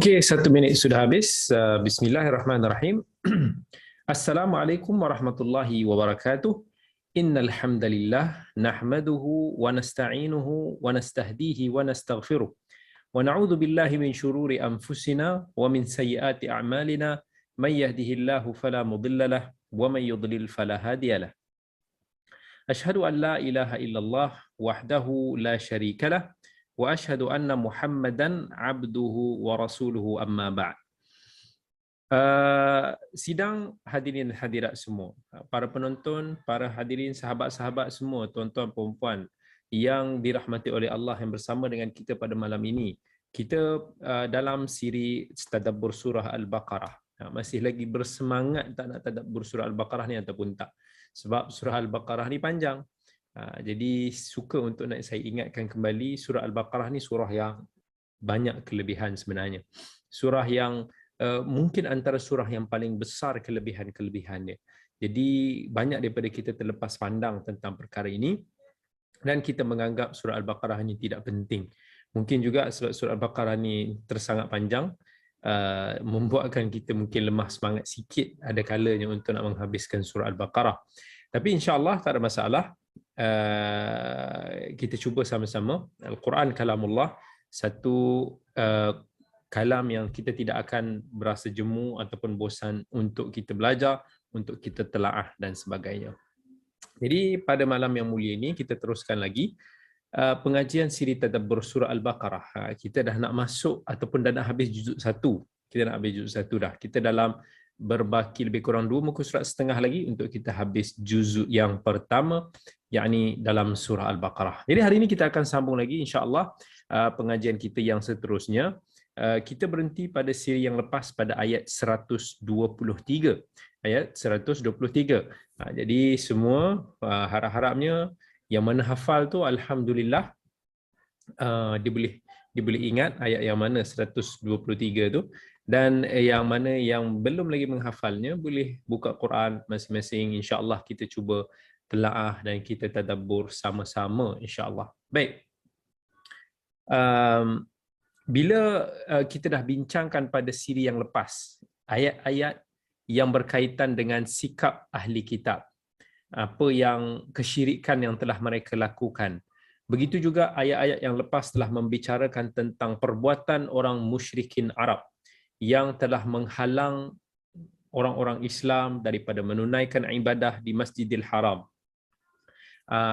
Okey, 1 minit sudah habis. Bismillahirrahmanirrahim. Assalamualaikum warahmatullahi wabarakatuh. Innal hamdalillah nahmaduhu wa nasta'inuhu wa nastahdihi wa nastaghfiruh. Wa na'udzu billahi min shururi anfusina wa min sayyiati a'malina. May yahdihillahu fala mudilla lahu wa may yudlil fala hadiya lahu. Asyhadu an la ilaha illallah wahdahu la syarika lah wa asyhadu anna Muhammadan abduhu wa rasuluhu amma ba'd. Sidang hadirin hadirat semua, para penonton, para hadirin, sahabat-sahabat semua, tuan-tuan perempuan yang dirahmati oleh Allah yang bersama dengan kita pada malam ini. Kita dalam siri tadabbur surah Al-Baqarah. Masih lagi bersemangat tak nak tadabbur surah Al-Baqarah ni ataupun tak? Sebab surah Al-Baqarah ni panjang. Jadi suka untuk nak saya ingatkan kembali, surah Al-Baqarah ni surah yang banyak kelebihan sebenarnya. Surah yang mungkin antara surah yang paling besar kelebihan-kelebihannya. Jadi banyak daripada kita terlepas pandang tentang perkara ini dan kita menganggap surah Al-Baqarah ni tidak penting. Mungkin juga sebab surah Al-Baqarah ni tersangat panjang, membuatkan kita mungkin lemah semangat sikit ada kalanya untuk nak menghabiskan surah Al-Baqarah. Tapi insya-Allah tak ada masalah. Kita cuba sama-sama. Al-Quran kalamullah, satu kalam yang kita tidak akan berasa jemu ataupun bosan untuk kita belajar, untuk kita telaah dan sebagainya. Jadi pada malam yang mulia ini kita teruskan lagi pengajian siri tadabbur surah Al-Baqarah. Kita dah nak masuk ataupun dah nak habis juzuk 1. Kita nak habis juzuk 1 dah. Kita dalam berbaki lebih kurang 2 muka surat setengah lagi untuk kita habis juzuk yang pertama, yakni dalam surah Al-Baqarah. Jadi hari ini kita akan sambung lagi insya-Allah pengajian kita yang seterusnya. Kita berhenti pada siri yang lepas pada ayat 123. Ayat 123. Jadi semua harap-harapnya yang mana hafal tu alhamdulillah dia boleh ingat ayat yang mana 123 tu, dan yang mana yang belum lagi menghafalnya boleh buka Quran masing-masing, insya-Allah kita cuba telaah dan kita tadabbur sama-sama insya-Allah. Baik. Bila kita dah bincangkan pada siri yang lepas ayat-ayat yang berkaitan dengan sikap ahli kitab, apa yang kesyirikan yang telah mereka lakukan. Begitu juga ayat-ayat yang lepas telah membicarakan tentang perbuatan orang musyrikin Arab yang telah menghalang orang-orang Islam daripada menunaikan ibadah di Masjidil Haram.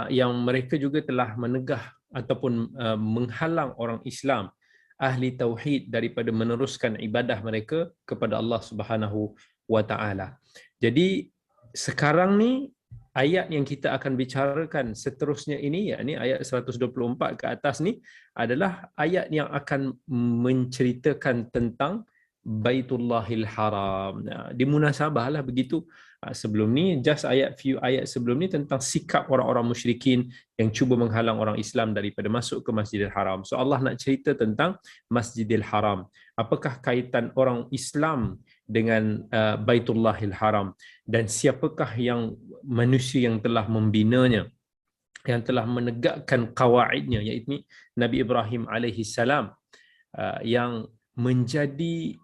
Yang mereka juga telah menegah ataupun menghalang orang Islam ahli tauhid daripada meneruskan ibadah mereka kepada Allah Subhanahu wa taala. Jadi sekarang ni ayat yang kita akan bicarakan seterusnya ini, yakni ayat 124 ke atas ni adalah ayat yang akan menceritakan tentang Baitullahil Haram. Dimunasabahlah begitu. Sebelum ni just few ayat sebelum ni tentang sikap orang-orang musyrikin yang cuba menghalang orang Islam daripada masuk ke Masjidil Haram. So Allah nak cerita tentang Masjidil Haram. Apakah kaitan orang Islam dengan Baitullahil Haram, dan siapakah yang manusia yang telah membinanya, yang telah menegakkan kawaidnya, iaitu Nabi Ibrahim alaihi salam, yang menjadi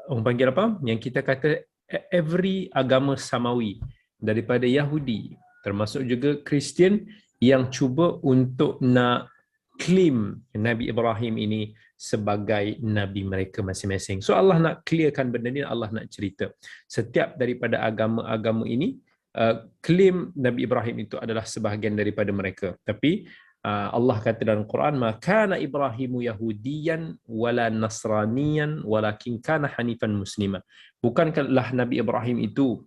orang panggil apa? Yang kita kata every agama samawi, daripada Yahudi termasuk juga Kristian, yang cuba untuk nak claim Nabi Ibrahim ini sebagai nabi mereka masing-masing. So Allah nak clearkan benda ni, Allah nak cerita. Setiap daripada agama-agama ini claim Nabi Ibrahim itu adalah sebahagian daripada mereka. Tapi Allah kata dalam Quran, "Makana Ibrahimu Yahudiyan wala Nasraniyan walakin kana hanifan musliman." Bukanlah Nabi Ibrahim itu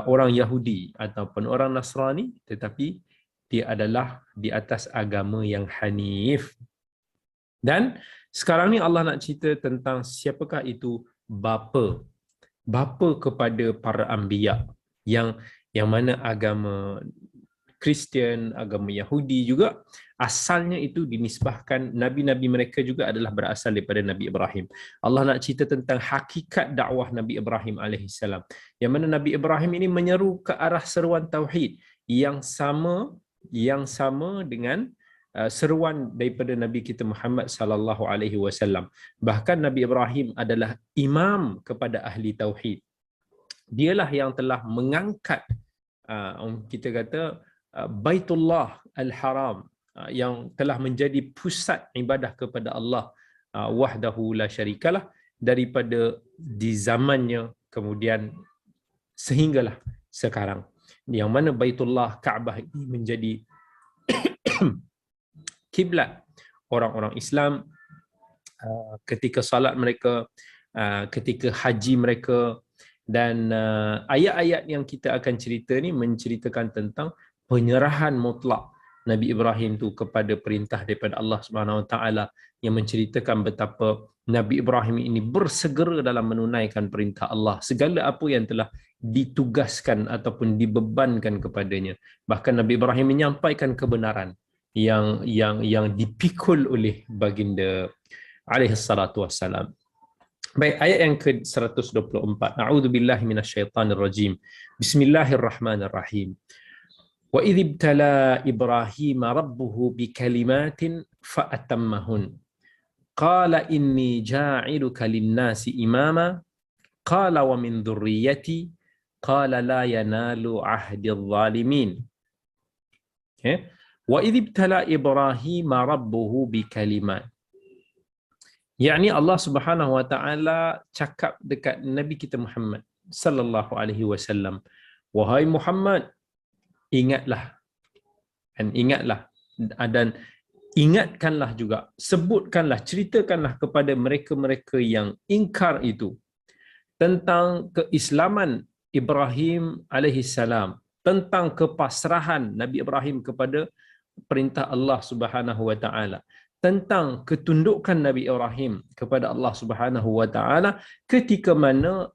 orang Yahudi ataupun orang Nasrani, tetapi dia adalah di atas agama yang hanif. Dan sekarang ni Allah nak cerita tentang siapakah itu bapa kepada para anbiya, yang mana agama Kristian, agama Yahudi juga asalnya itu dinisbahkan, nabi-nabi mereka juga adalah berasal daripada Nabi Ibrahim. Allah nak cerita tentang hakikat dakwah Nabi Ibrahim alaihissalam, yang mana Nabi Ibrahim ini menyeru ke arah seruan tauhid yang sama dengan seruan daripada Nabi kita Muhammad sallallahu alaihi wasallam. Bahkan Nabi Ibrahim adalah imam kepada ahli tauhid. Dialah yang telah mengangkat kita kata Baitullah Al-Haram yang telah menjadi pusat ibadah kepada Allah wahdahu la syarikalah daripada di zamannya kemudian sehinggalah sekarang, yang mana Baitullah Kaabah ini menjadi kiblat orang-orang Islam ketika salat mereka, ketika haji mereka. Dan ayat-ayat yang kita akan cerita ni menceritakan tentang penyerahan mutlak Nabi Ibrahim tu kepada perintah daripada Allah Subhanahu Wa Taala, yang menceritakan betapa Nabi Ibrahim ini bersegera dalam menunaikan perintah Allah, segala apa yang telah ditugaskan ataupun dibebankan kepadanya. Bahkan Nabi Ibrahim menyampaikan kebenaran yang dipikul oleh baginda alaihi salatu wassalam. Baik, ayat yang ke-124. A'udzubillahi minasyaitonirrajim. Bismillahirrahmanirrahim. Wa idh ibtala Ibrahim rabbuhu bikalimatin fa'atammahun. Qala inni ja'iluka lin-nasi imama. Qala wa min dhurriyyati. Qala la yanalu ahdil zalimin. Wa idh ibtala Ibrahim rabbuhu bikalimat. Yakni Allah Subhanahu Wa Taala cakap dekat Nabi kita Muhammad sallallahu alaihi wasallam, wahai Muhammad, ingatlah dan ingatkanlah juga, sebutkanlah, ceritakanlah kepada mereka-mereka yang ingkar itu tentang keislaman Ibrahim alaihi salam, tentang kepasrahan Nabi Ibrahim kepada perintah Allah Subhanahu Wa Taala, tentang ketundukan Nabi Ibrahim kepada Allah Subhanahu Wa Taala ketika mana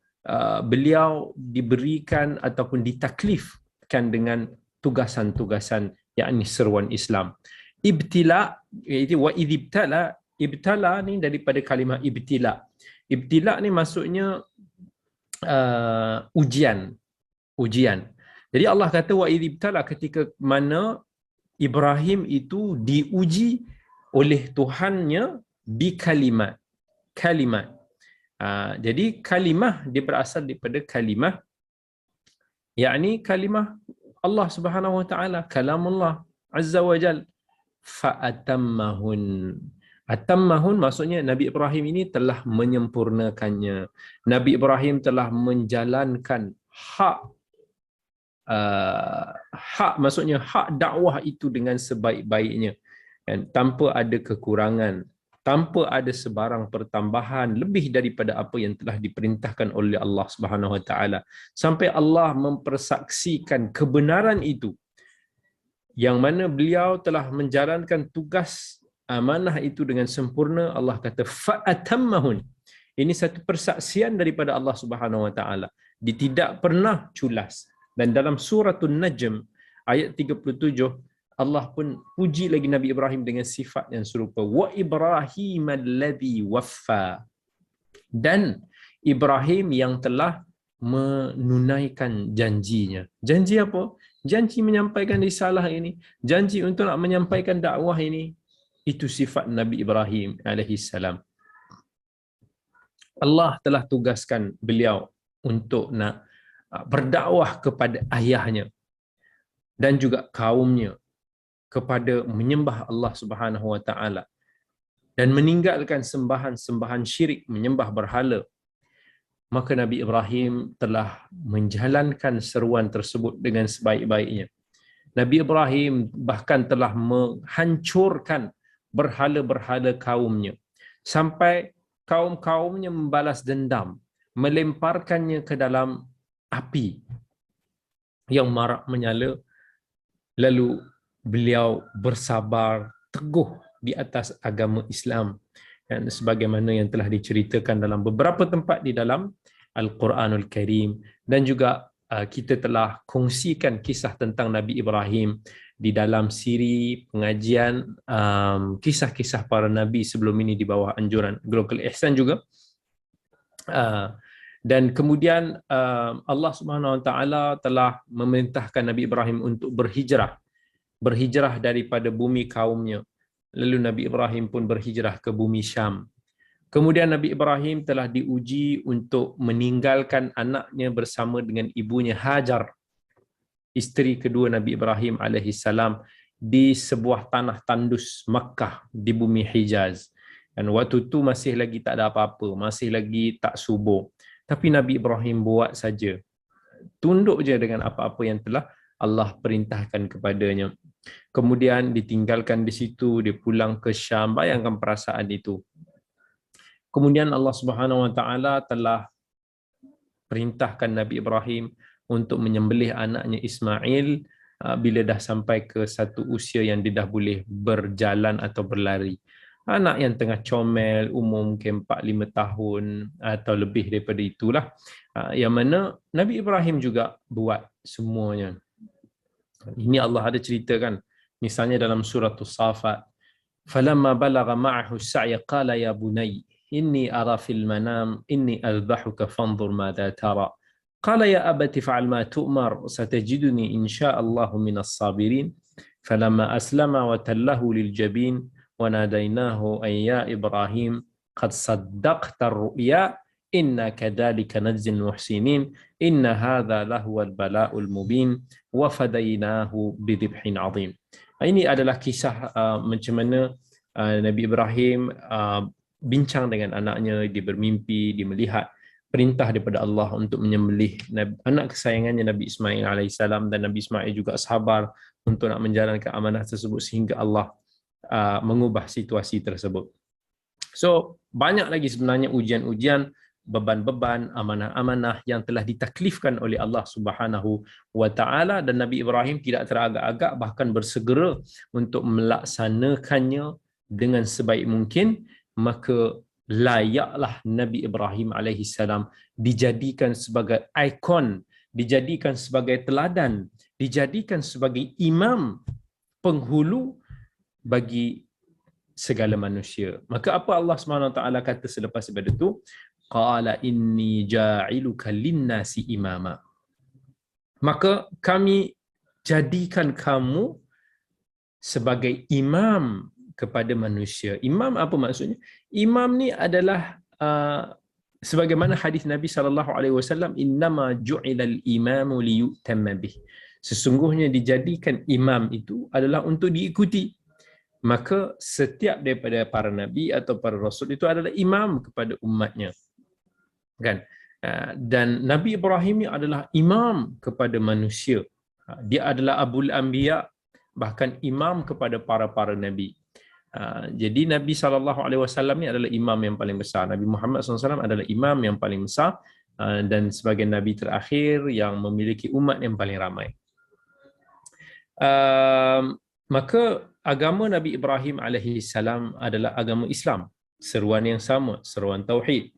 beliau diberikan ataupun ditaklifkan dengan tugasan-tugasan, yakni seruan Islam. Ibtila, iaitu wa idibtala, ibtala ni daripada kalimah ibtila. Ibtila ni maksudnya ujian. Jadi Allah kata wa idibtala, ketika mana Ibrahim itu diuji oleh Tuhannya bi kalimat. Jadi kalimah dia berasal daripada kalimah, yakni kalimah Allah Subhanahu Wa Taala, kalamullah azza wa jal. Fa'atammahun. Atammahun maksudnya Nabi Ibrahim ini telah menyempurnakannya. Nabi Ibrahim telah menjalankan hak maksudnya hak dakwah itu dengan sebaik-baiknya, dan tanpa ada kekurangan, tanpa ada sebarang pertambahan lebih daripada apa yang telah diperintahkan oleh Allah Subhanahu Wa Taala, sampai Allah mempersaksikan kebenaran itu, yang mana beliau telah menjalankan tugas amanah itu dengan sempurna. Allah kata fa'atammahun. Ini satu persaksian daripada Allah Subhanahu Wa Taala. Dia tidak pernah culas. Dan dalam suratul Najm ayat 37, Allah pun puji lagi Nabi Ibrahim dengan sifat yang serupa. Wa Ibrahim alladhi waffa. Dan Ibrahim yang telah menunaikan janjinya. Janji apa? Janji menyampaikan risalah ini. Janji untuk nak menyampaikan dakwah ini. Itu sifat Nabi Ibrahim alaihi salam. Allah telah tugaskan beliau untuk nak berdakwah kepada ayahnya dan juga kaumnya kepada menyembah Allah Subhanahu Wa Taala dan meninggalkan sembahan-sembahan syirik, menyembah berhala. Maka Nabi Ibrahim telah menjalankan seruan tersebut dengan sebaik-baiknya. Nabi Ibrahim bahkan telah menghancurkan berhala-berhala kaumnya sampai kaum-kaumnya membalas dendam, melemparkannya ke dalam api yang marak menyala. Lalu beliau bersabar teguh di atas agama Islam, dan sebagaimana yang telah diceritakan dalam beberapa tempat di dalam Al-Quranul Karim, dan juga kita telah kongsikan kisah tentang Nabi Ibrahim di dalam siri pengajian kisah-kisah para nabi sebelum ini di bawah anjuran Global Ihsan juga. Dan kemudian Allah Subhanahu Wa Taala telah memerintahkan Nabi Ibrahim untuk berhijrah daripada bumi kaumnya lalu Nabi Ibrahim pun berhijrah ke bumi Syam. Kemudian Nabi Ibrahim telah diuji untuk meninggalkan anaknya bersama dengan ibunya Hajar, isteri kedua Nabi Ibrahim alaihissalam, di sebuah tanah tandus Makkah di bumi Hijaz. Dan waktu tu masih lagi tak ada apa-apa, masih lagi tak subur. Tapi Nabi Ibrahim buat saja, tunduk je dengan apa-apa yang telah Allah perintahkan kepadanya. Kemudian ditinggalkan di situ, dia pulang ke Syam. Bayangkan perasaan itu. Kemudian Allah Subhanahu Wa Taala telah perintahkan Nabi Ibrahim untuk menyembelih anaknya Ismail bila dah sampai ke satu usia yang dia dah boleh berjalan atau berlari. Anak yang tengah comel, umur mungkin 4-5 tahun atau lebih daripada itulah. Yang mana Nabi Ibrahim juga buat semuanya. Ini Allah ada ceritakan. Misalnya dalam surah As-Saffat, "Falamma balagha ma'ahu as-sa'ya qala ya bunayya inni ara fil manam inni adbahuka fanzur madza tara qala ya abati fa'al ma tu'mar satajiduni insyaallahu minas sabirin falamma aslama wa tallahu lil jabin wa nadainahu ay ya ibrahim qad saddaqta ar-ru'ya inna kadzalika najzil muhsinin inna hadza lahuwal bala'ul mubin wa fadainahu bidhibhin 'adzim." Ini adalah kisah macam mana Nabi Ibrahim bincang dengan anaknya, dia bermimpi, dia melihat perintah daripada Allah untuk menyembelih anak kesayangannya Nabi Ismail alaihissalam, dan Nabi Ismail juga sabar untuk nak menjalankan amanah tersebut sehingga Allah mengubah situasi tersebut. So, banyak lagi sebenarnya ujian-ujian, beban-beban, amanah-amanah yang telah ditaklifkan oleh Allah Subhanahu wa Ta'ala, dan Nabi Ibrahim tidak teragak-agak, bahkan bersegera untuk melaksanakannya dengan sebaik mungkin. Maka layaklah Nabi Ibrahim alaihissalam dijadikan sebagai ikon, dijadikan sebagai teladan, dijadikan sebagai imam penghulu bagi segala manusia. Maka apa Allah SWT kata selepas daripada itu? Qala inni ja'iluka linnasi imama. Maka kami jadikan kamu sebagai imam kepada manusia. Imam apa maksudnya? Imam ni adalah sebagaimana hadis Nabi SAW, innama ju'ilal imamu liyutamma bih. Sesungguhnya dijadikan imam itu adalah untuk diikuti. Maka setiap daripada para nabi atau para rasul itu adalah imam kepada umatnya. Kan? Dan Nabi Ibrahim ni adalah imam kepada manusia. Dia adalah Abul Anbiya, bahkan imam kepada para nabi. Jadi Nabi SAW ni adalah imam yang paling besar. Nabi Muhammad SAW adalah imam yang paling besar dan sebagai Nabi terakhir yang memiliki umat yang paling ramai. Maka agama Nabi Ibrahim AS adalah agama Islam. Seruan yang sama, seruan Tauhid.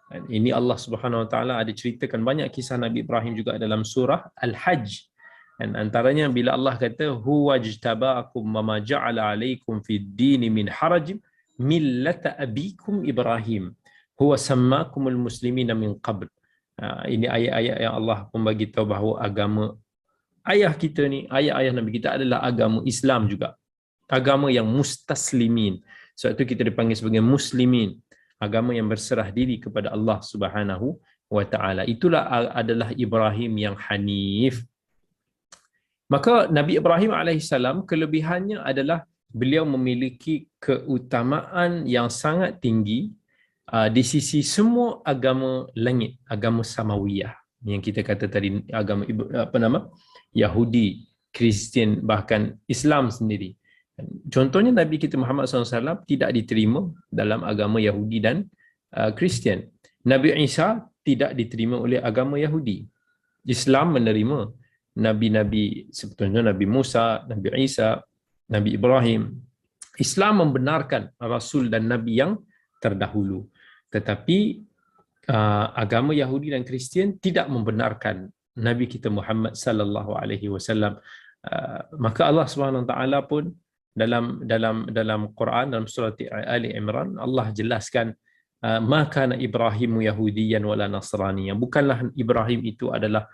Dan ini Allah Subhanahu Wa Taala ada ceritakan banyak kisah Nabi Ibrahim juga dalam surah Al-Hajj. Dan antaranya bila Allah kata huwa jtabaakum wa ma ja'ala 'alaikum fid din min haraj millata abikum Ibrahim huwa sammakumul muslimina min qabl. Ini ayat-ayat yang Allah membagi tahu bahawa agama ayah kita ni, ayah-ayah Nabi kita adalah agama Islam juga. Agama yang mustaslimin. Sebab itu kita dipanggil sebagai muslimin. Agama yang berserah diri kepada Allah Subhanahu wa Ta'ala. Itulah adalah Ibrahim yang hanif. Maka Nabi Ibrahim alaihissalam kelebihannya adalah beliau memiliki keutamaan yang sangat tinggi di sisi semua agama langit, agama samawiyah yang kita kata tadi, agama Yahudi, Kristian, bahkan Islam sendiri. Contohnya Nabi kita Muhammad SAW tidak diterima dalam agama Yahudi dan Kristian. Nabi Isa tidak diterima oleh agama Yahudi. Islam menerima Nabi-Nabi seperti Nabi Musa, Nabi Isa, Nabi Ibrahim. Islam membenarkan Rasul dan Nabi yang terdahulu. Tetapi agama Yahudi dan Kristian tidak membenarkan Nabi kita Muhammad sallallahu alaihi wasallam. Maka Allah Subhanahu taala pun dalam Quran, dalam surah Ali Imran, Allah jelaskan ma kana Ibrahimu Yahudiyan wala Nasraniyan. Bukanlah Ibrahim itu adalah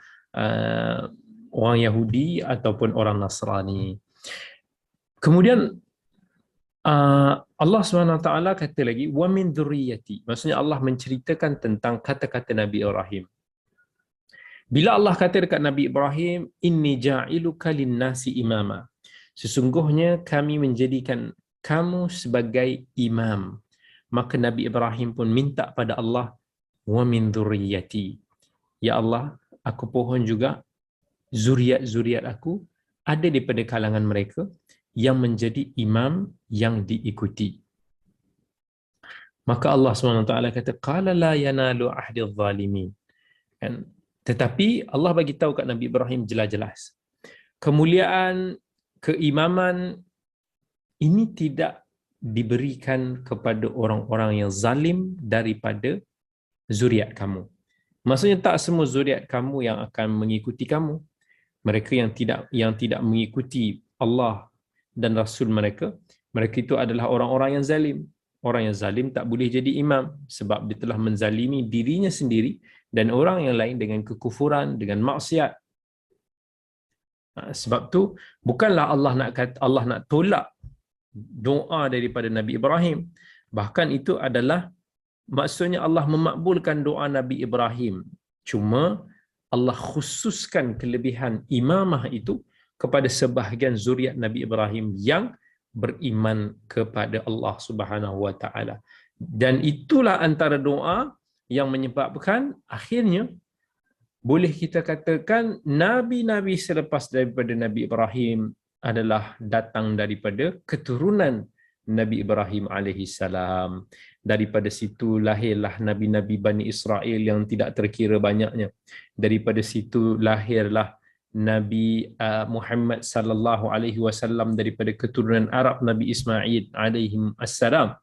orang Yahudi ataupun orang Nasrani. Kemudian Allah SWT kata lagi wa min dzurriyyati, maksudnya Allah menceritakan tentang kata-kata Nabi Ibrahim. Bila Allah kata dekat Nabi Ibrahim, inni ja'iluka lin-nasi imama, sesungguhnya kami menjadikan kamu sebagai imam, maka Nabi Ibrahim pun minta pada Allah, wa min dzurriyyati, ya Allah, aku pohon juga zuriat-zuriat aku ada daripada kalangan mereka yang menjadi imam yang diikuti. Maka Allah SWT kata, qala la yanalu ahdi adh-dhalimin. Kan? Tetapi Allah bagi tahu kat Nabi Ibrahim jelas-jelas, kemuliaan keimaman ini tidak diberikan kepada orang-orang yang zalim daripada zuriat kamu. Maksudnya tak semua zuriat kamu yang akan mengikuti kamu. Mereka yang tidak mengikuti Allah dan Rasul mereka itu adalah orang-orang yang zalim. Orang yang zalim tak boleh jadi imam sebab dia telah menzalimi dirinya sendiri dan orang yang lain dengan kekufuran, dengan maksiat. Sebab tu bukanlah Allah nak tolak doa daripada Nabi Ibrahim. Bahkan itu adalah maksudnya Allah memakbulkan doa Nabi Ibrahim. Cuma Allah khususkan kelebihan imamah itu kepada sebahagian zuriat Nabi Ibrahim yang beriman kepada Allah Subhanahu wa taala. Dan itulah antara doa yang menyebabkan akhirnya boleh kita katakan nabi-nabi selepas daripada Nabi Ibrahim adalah datang daripada keturunan Nabi Ibrahim alaihi salam. Daripada situ lahirlah nabi-nabi Bani Israel yang tidak terkira banyaknya. Daripada situ lahirlah Nabi Muhammad sallallahu alaihi wasallam daripada keturunan Arab Nabi Ismail alaihi assalam.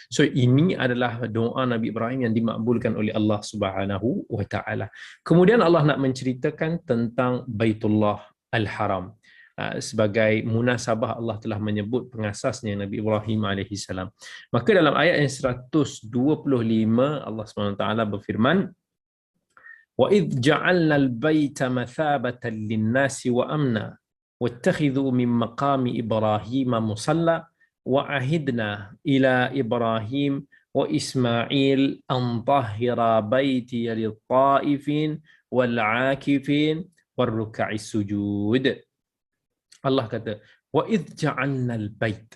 So ini adalah doa Nabi Ibrahim yang dimakbulkan oleh Allah Subhanahu wa taala. Kemudian Allah nak menceritakan tentang Baitullah Al-Haram. Sebagai munasabah Allah telah menyebut pengasasnya Nabi Ibrahim alaihi salam. Maka dalam ayat yang 125 Allah SWT berfirman, wa idh ja'alna al-baita mathabatan lin-nasi wa amna wattakhidhu min maqami Ibrahim musalla wa ahidna ila Ibrahim wa Ismail an tahhira baiti lit-ta'ifin wal-'akifin war-ruk'is sujud. Allah kata, wa idh ja'alna al-bait,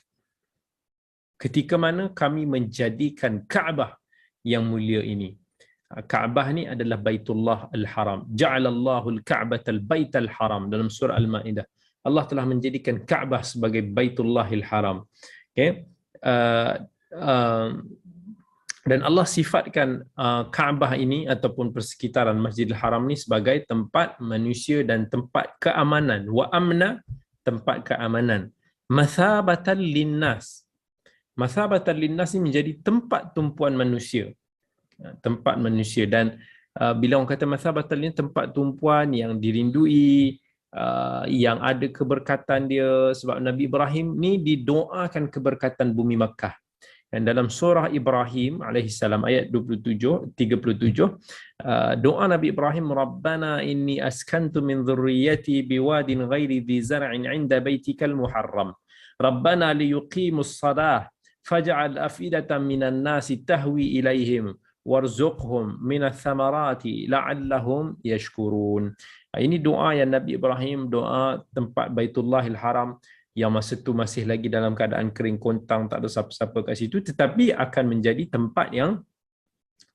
ketika mana kami menjadikan Kaabah yang mulia ini. Kaabah ni adalah Baitullah Al-Haram. Ja'alallahu al-Ka'bata al-Bait al-Haram dalam surah Al-Maidah. Allah telah menjadikan Kaabah sebagai Baitullah Al-Haram. Okay? Dan Allah sifatkan Kaabah ini ataupun persekitaran Masjidil Haram ni sebagai tempat manusia dan tempat keamanan. Wa amna, tempat keamanan. Mathabatan linnas. Mathabatan linnas ni menjadi tempat tumpuan manusia. Tempat manusia. Dan bila orang kata mathabatan linnas, tempat tumpuan yang dirindui, yang ada keberkatan dia. Sebab Nabi Ibrahim ni didoakan keberkatan bumi Makkah. Dan dalam surah Ibrahim alaihissalam ayat 37, doa Nabi Ibrahim, Rabbana inni askantu min dhurriyyati biwadin ghairi dhi zar'in 'inda baitikal muharram. Rabbana liyuqimus shalah faj'al afidatan minan nasi tahwi ilaihim warzuqhum minas thamarati la'allahum yashkurun. Ini doa yang Nabi Ibrahim, doa tempat Baitullahil Haram yang masa tu masih lagi dalam keadaan kering kontang, tak ada siapa-siapa kat situ, tetapi akan menjadi tempat yang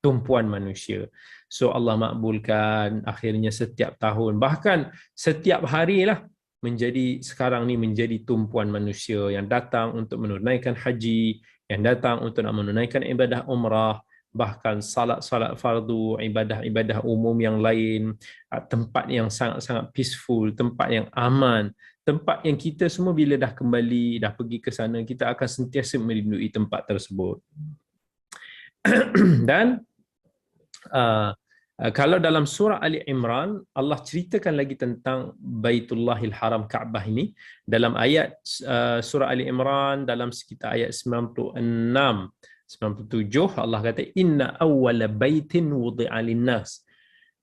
tumpuan manusia. So Allah makbulkan akhirnya setiap tahun, bahkan setiap harilah menjadi, sekarang ni menjadi tumpuan manusia yang datang untuk menunaikan haji, yang datang untuk nak menunaikan ibadah umrah, bahkan salat-salat fardu, ibadah-ibadah umum yang lain, tempat yang sangat-sangat peaceful, tempat yang aman, tempat yang kita semua bila dah kembali, dah pergi ke sana, kita akan sentiasa merindui tempat tersebut. Dan kalau dalam surah Ali Imran, Allah ceritakan lagi tentang Baitullahil Haram, Kaabah ini, dalam ayat surah Ali Imran, dalam sekitar ayat 97, Allah kata, inna awwala baitin wudi'a lin-nas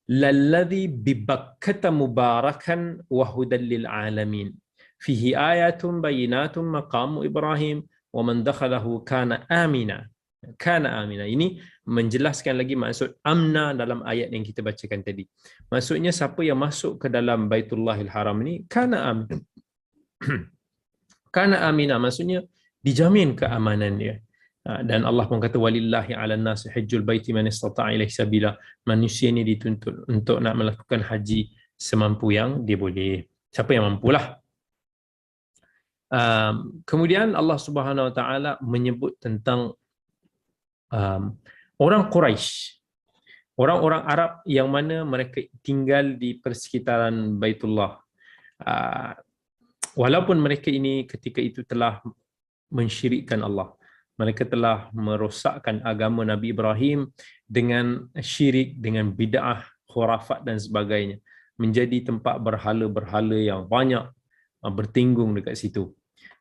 lalladhi bi Bakkata mubarakan wa hudan lil alamin fihi ayatun bayyinatun maqamu Ibrahim wa man dakhalahu kana amina. Kana amina. Ini menjelaskan lagi maksud amna dalam ayat yang kita bacakan tadi. Maksudnya siapa yang masuk ke dalam Baitullahil Haram ni kana amina. Kana amina maksudnya dijamin keamanan dia. Dan Allah pun kata walillahi 'alan nasi hajjul baiti man istata'a ilaihi sabila. Manusia ni dituntut untuk nak melakukan haji semampu yang dia boleh. Siapa yang mampulah. Kemudian Allah Subhanahu Wa Taala menyebut tentang orang Quraisy, orang-orang Arab yang mana mereka tinggal di persekitaran Baitullah. Walaupun mereka ini ketika itu telah mensyirikkan Allah, mereka telah merosakkan agama Nabi Ibrahim dengan syirik, dengan bid'ah, khurafat dan sebagainya, menjadi tempat berhala-berhala yang banyak bertinggung dekat situ.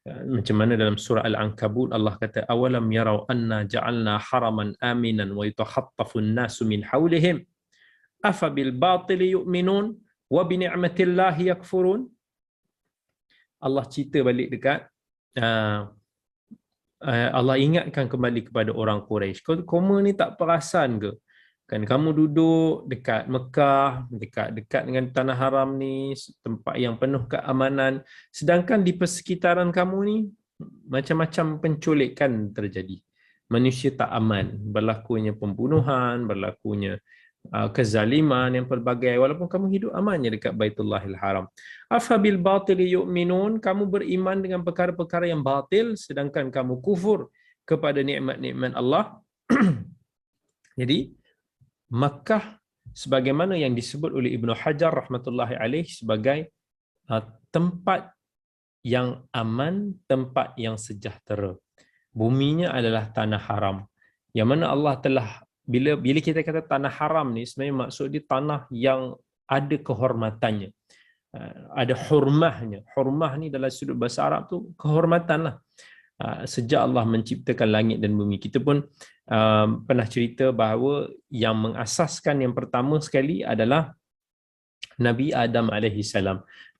Macam mana dalam surah Al-Ankabut Allah kata awalam yarau anna ja'alna haraman aminan wa yatahattafu an-nasu min hawlihim afa bil batili yu'minun wa bi ni'matillahi yakfurun. Allah cerita balik dekat Allah ingatkan kembali kepada orang Quraisy, kamu ni tak perasan ke? Kan kamu duduk dekat Mekah, dekat dengan tanah haram ni, tempat yang penuh keamanan, sedangkan di persekitaran kamu ni macam-macam penculikan terjadi. Manusia tak aman, berlakunya pembunuhan, berlakunya kezaliman yang pelbagai, walaupun kamu hidup amannya dekat Baitullahil Haram. Afabil batili yu'minun, kamu beriman dengan perkara-perkara yang batil sedangkan kamu kufur kepada nikmat-nikmat Allah. Jadi Makkah sebagaimana yang disebut oleh Ibnu Hajar rahmatullahi alaih sebagai tempat yang aman, tempat yang sejahtera. Buminya adalah tanah haram. Yang mana Allah telah, bila kita kata tanah haram ni, sebenarnya maksud dia tanah yang ada kehormatannya. Ada hurmahnya. Hurmah ni dalam sudut bahasa Arab tu kehormatan lah. Sejak Allah menciptakan langit dan bumi. Kita pun pernah cerita bahawa yang mengasaskan yang pertama sekali adalah Nabi Adam AS.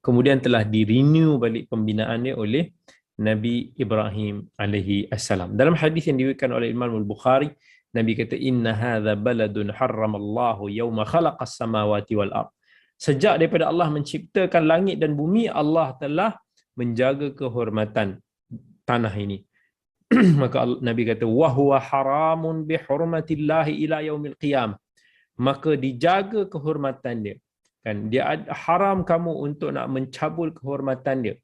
Kemudian telah di-renew balik pembinaan dia oleh Nabi Ibrahim AS. Dalam hadis yang diriwayatkan oleh Imam Al-Bukhari, Nabi kata inna hadza baladun harramallahu yawma khalaqas samawati wal ard. Sejak daripada Allah menciptakan langit dan bumi, Allah telah menjaga kehormatan tanah ini. Maka Nabi kata wa huwa haramun bi hurmatillahi ila yaumil qiyam. Maka dijaga kehormatan dia. Kan dia haram kamu untuk nak mencabul kehormatan dia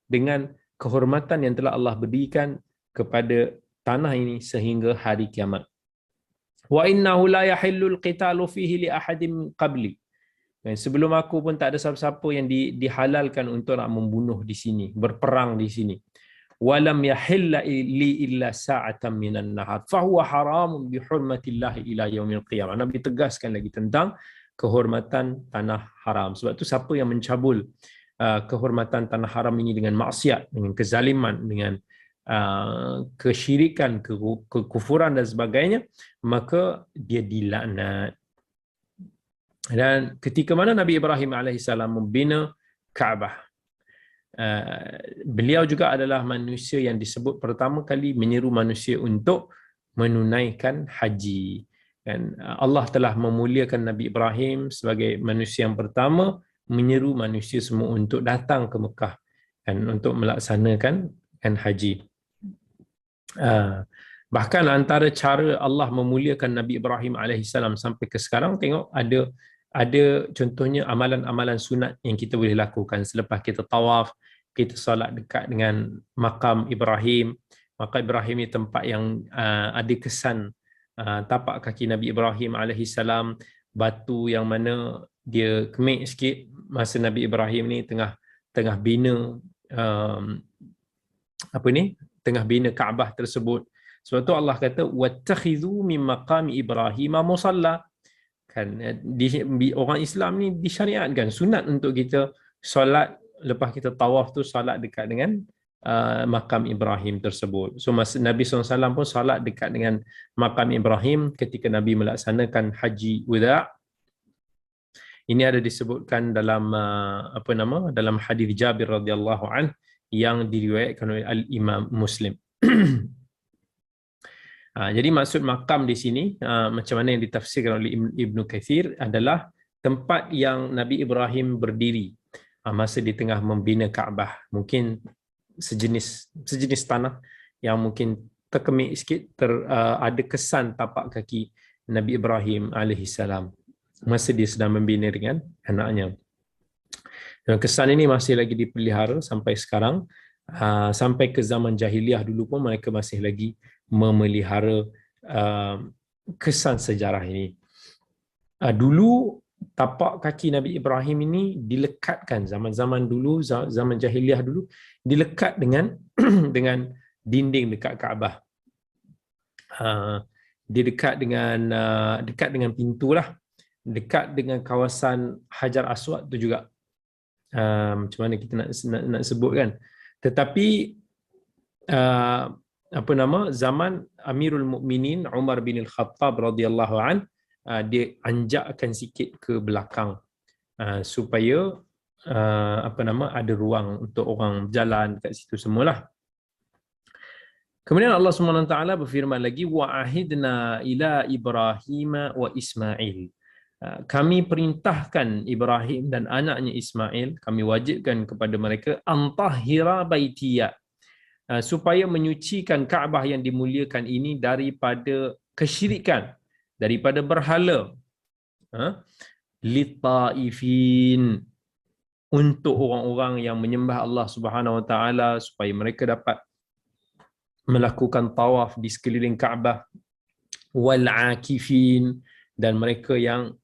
dengan kehormatan yang telah Allah berikan kepada tanah ini sehingga hari kiamat. Wa innahu la yahillul qitalu fihi li ahadin qabli. Dan sebelum aku pun tak ada siapa-siapa yang dihalalkan untuk nak membunuh di sini, berperang di sini. Walam yahilla li illa sa'atan minan nahar fa huwa haramun bi hurmatillahi ila yaumil qiyamah. Nabi tegaskan lagi tentang kehormatan tanah haram. Sebab tu siapa yang mencabul kehormatan tanah haram ini dengan maksiat, dengan kezaliman, dengan kesyirikan, kekufuran dan sebagainya, maka dia dilaknat. Dan ketika mana Nabi Ibrahim AS membina Kaabah, beliau juga adalah manusia yang disebut pertama kali menyeru manusia untuk menunaikan haji. Dan Allah telah memuliakan Nabi Ibrahim sebagai manusia yang pertama menyeru manusia semua untuk datang ke Mekah dan untuk melaksanakan haji. Bahkan antara cara Allah memuliakan Nabi Ibrahim AS sampai ke sekarang, tengok ada contohnya amalan-amalan sunat yang kita boleh lakukan selepas kita tawaf, kita solat dekat dengan makam Ibrahim. Makam Ibrahim ni tempat yang ada kesan tapak kaki Nabi Ibrahim AS, batu yang mana dia kemik sikit masa Nabi Ibrahim ni tengah bina tengah bina Kaabah tersebut. Sebab tu Allah kata wattakhidhu min maqami Ibrahim musalla. Kan orang Islam ni disyariatkan sunat untuk kita solat lepas kita tawaf tu, solat dekat dengan makam Ibrahim tersebut. So masa Nabi SAW pun solat dekat dengan makam Ibrahim ketika Nabi melaksanakan haji wada'. Ini ada disebutkan dalam dalam hadis Jabir radhiyallahu an yang diriwayatkan oleh Al-Imam Muslim. Jadi maksud makam di sini macam mana yang ditafsirkan oleh Ibnu Katsir adalah tempat yang Nabi Ibrahim berdiri masa di tengah membina Kaabah. Mungkin sejenis tanah yang mungkin terkemik sikit, ada kesan tapak kaki Nabi Ibrahim alaihissalam masa dia sedang membina dengan anaknya. Dan kesan ini masih lagi dipelihara sampai sekarang. Sampai ke zaman jahiliah dulu pun mereka masih lagi memelihara kesan sejarah ini. Dulu tapak kaki Nabi Ibrahim ini dilekatkan zaman-zaman dulu, zaman jahiliah dulu, dilekat dengan dengan dinding dekat Kaabah. Dia dekat dengan pintu lah, dekat dengan kawasan Hajar Aswad tu juga. Macam mana kita nak sebut kan. Tetapi zaman Amirul Mukminin Umar bin Al-Khattab radhiyallahu an, dia anjakkan sikit ke belakang supaya ada ruang untuk orang berjalan kat situ semualah. Kemudian Allah SWT berfirman lagi, wa ahidna ila Ibrahim wa Ismail. Kami perintahkan Ibrahim dan anaknya Ismail, kami wajibkan kepada mereka antahira baitiya, supaya menyucikan Kaabah yang dimuliakan ini daripada kesyirikan, daripada berhala, litaifin, untuk orang-orang yang menyembah Allah Subhanahu Wa Taala, supaya mereka dapat melakukan tawaf di sekeliling Kaabah, wal akifin, dan mereka yang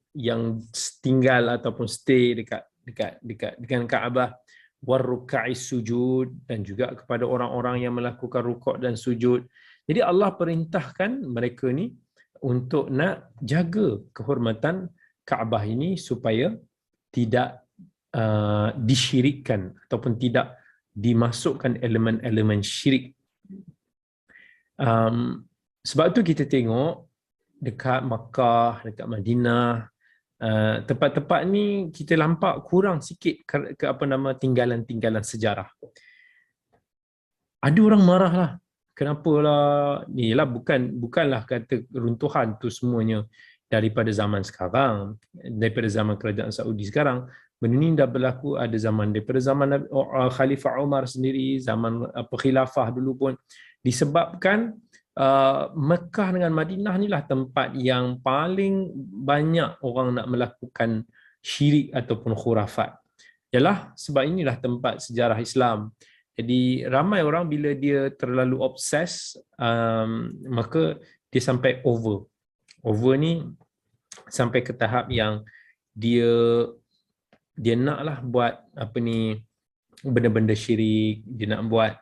tinggal ataupun stay dekat dengan Kaabah, warruka'is sujud, dan juga kepada orang-orang yang melakukan rukuk dan sujud. Jadi Allah perintahkan mereka ni untuk nak jaga kehormatan Kaabah ini supaya tidak disyirikkan ataupun tidak dimasukkan elemen-elemen syirik. Sebab tu kita tengok dekat Makkah, dekat Madinah, tempat-tempat ni kita nampak kurang sikit tinggalan-tinggalan sejarah. Ada orang marah lah, kenapalah ni lah, bukanlah kata runtuhan tu semuanya daripada zaman sekarang, daripada zaman kerajaan Saudi sekarang. Benda ni dah berlaku ada zaman daripada zaman Khalifah Umar sendiri, zaman khilafah dulu pun, disebabkan Mekah dengan Madinah ni lah tempat yang paling banyak orang nak melakukan syirik ataupun khurafat. Yalah, sebab inilah tempat sejarah Islam. Jadi ramai orang bila dia terlalu obses, maka dia sampai over ni sampai ke tahap yang dia naklah buat benda-benda syirik, dia nak buat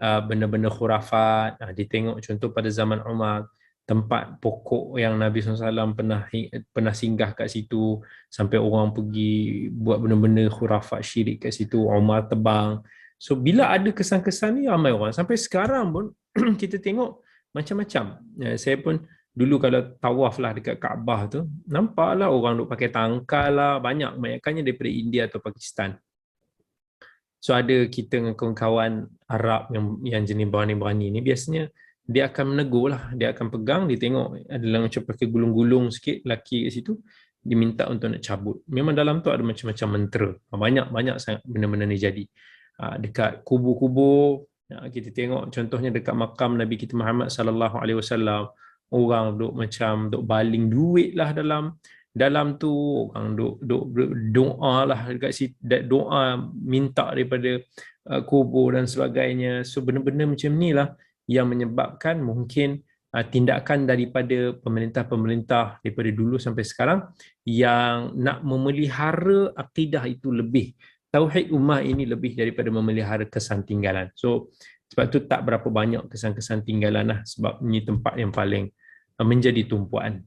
benda-benda khurafat. Dia tengok contoh pada zaman Umar, tempat pokok yang Nabi SAW pernah singgah kat situ, sampai orang pergi buat benda-benda khurafat syirik kat situ, Umar tebang. So bila ada kesan-kesan ni, ramai orang sampai sekarang pun kita tengok macam-macam. Saya pun dulu kalau tawaf lah dekat Kaabah tu, nampaklah orang duk pakai tangkal lah, banyakkannya daripada India atau Pakistan. So ada kita dengan kawan-kawan Arab yang jenis berani-berani ni, biasanya dia akan menegur lah, dia akan pegang, dia tengok adalah macam pakai gulung-gulung sikit lelaki kat situ, diminta untuk nak cabut. Memang dalam tu ada macam-macam mentera, banyak sangat benda-benda ni jadi. Dekat kubur-kubur, kita tengok contohnya dekat makam Nabi kita Muhammad sallallahu alaihi wasallam, orang duk baling duit lah dalam tu, orang duk doa lah dekat situ, doa minta daripada kubur dan sebagainya. So benda-benda macam ni lah yang menyebabkan mungkin tindakan daripada pemerintah-pemerintah daripada dulu sampai sekarang yang nak memelihara akidah itu lebih, tauhid ummah ini lebih daripada memelihara kesan tinggalan. So sebab tu tak berapa banyak kesan-kesan tinggalan lah, sebab ini tempat yang paling menjadi tumpuan.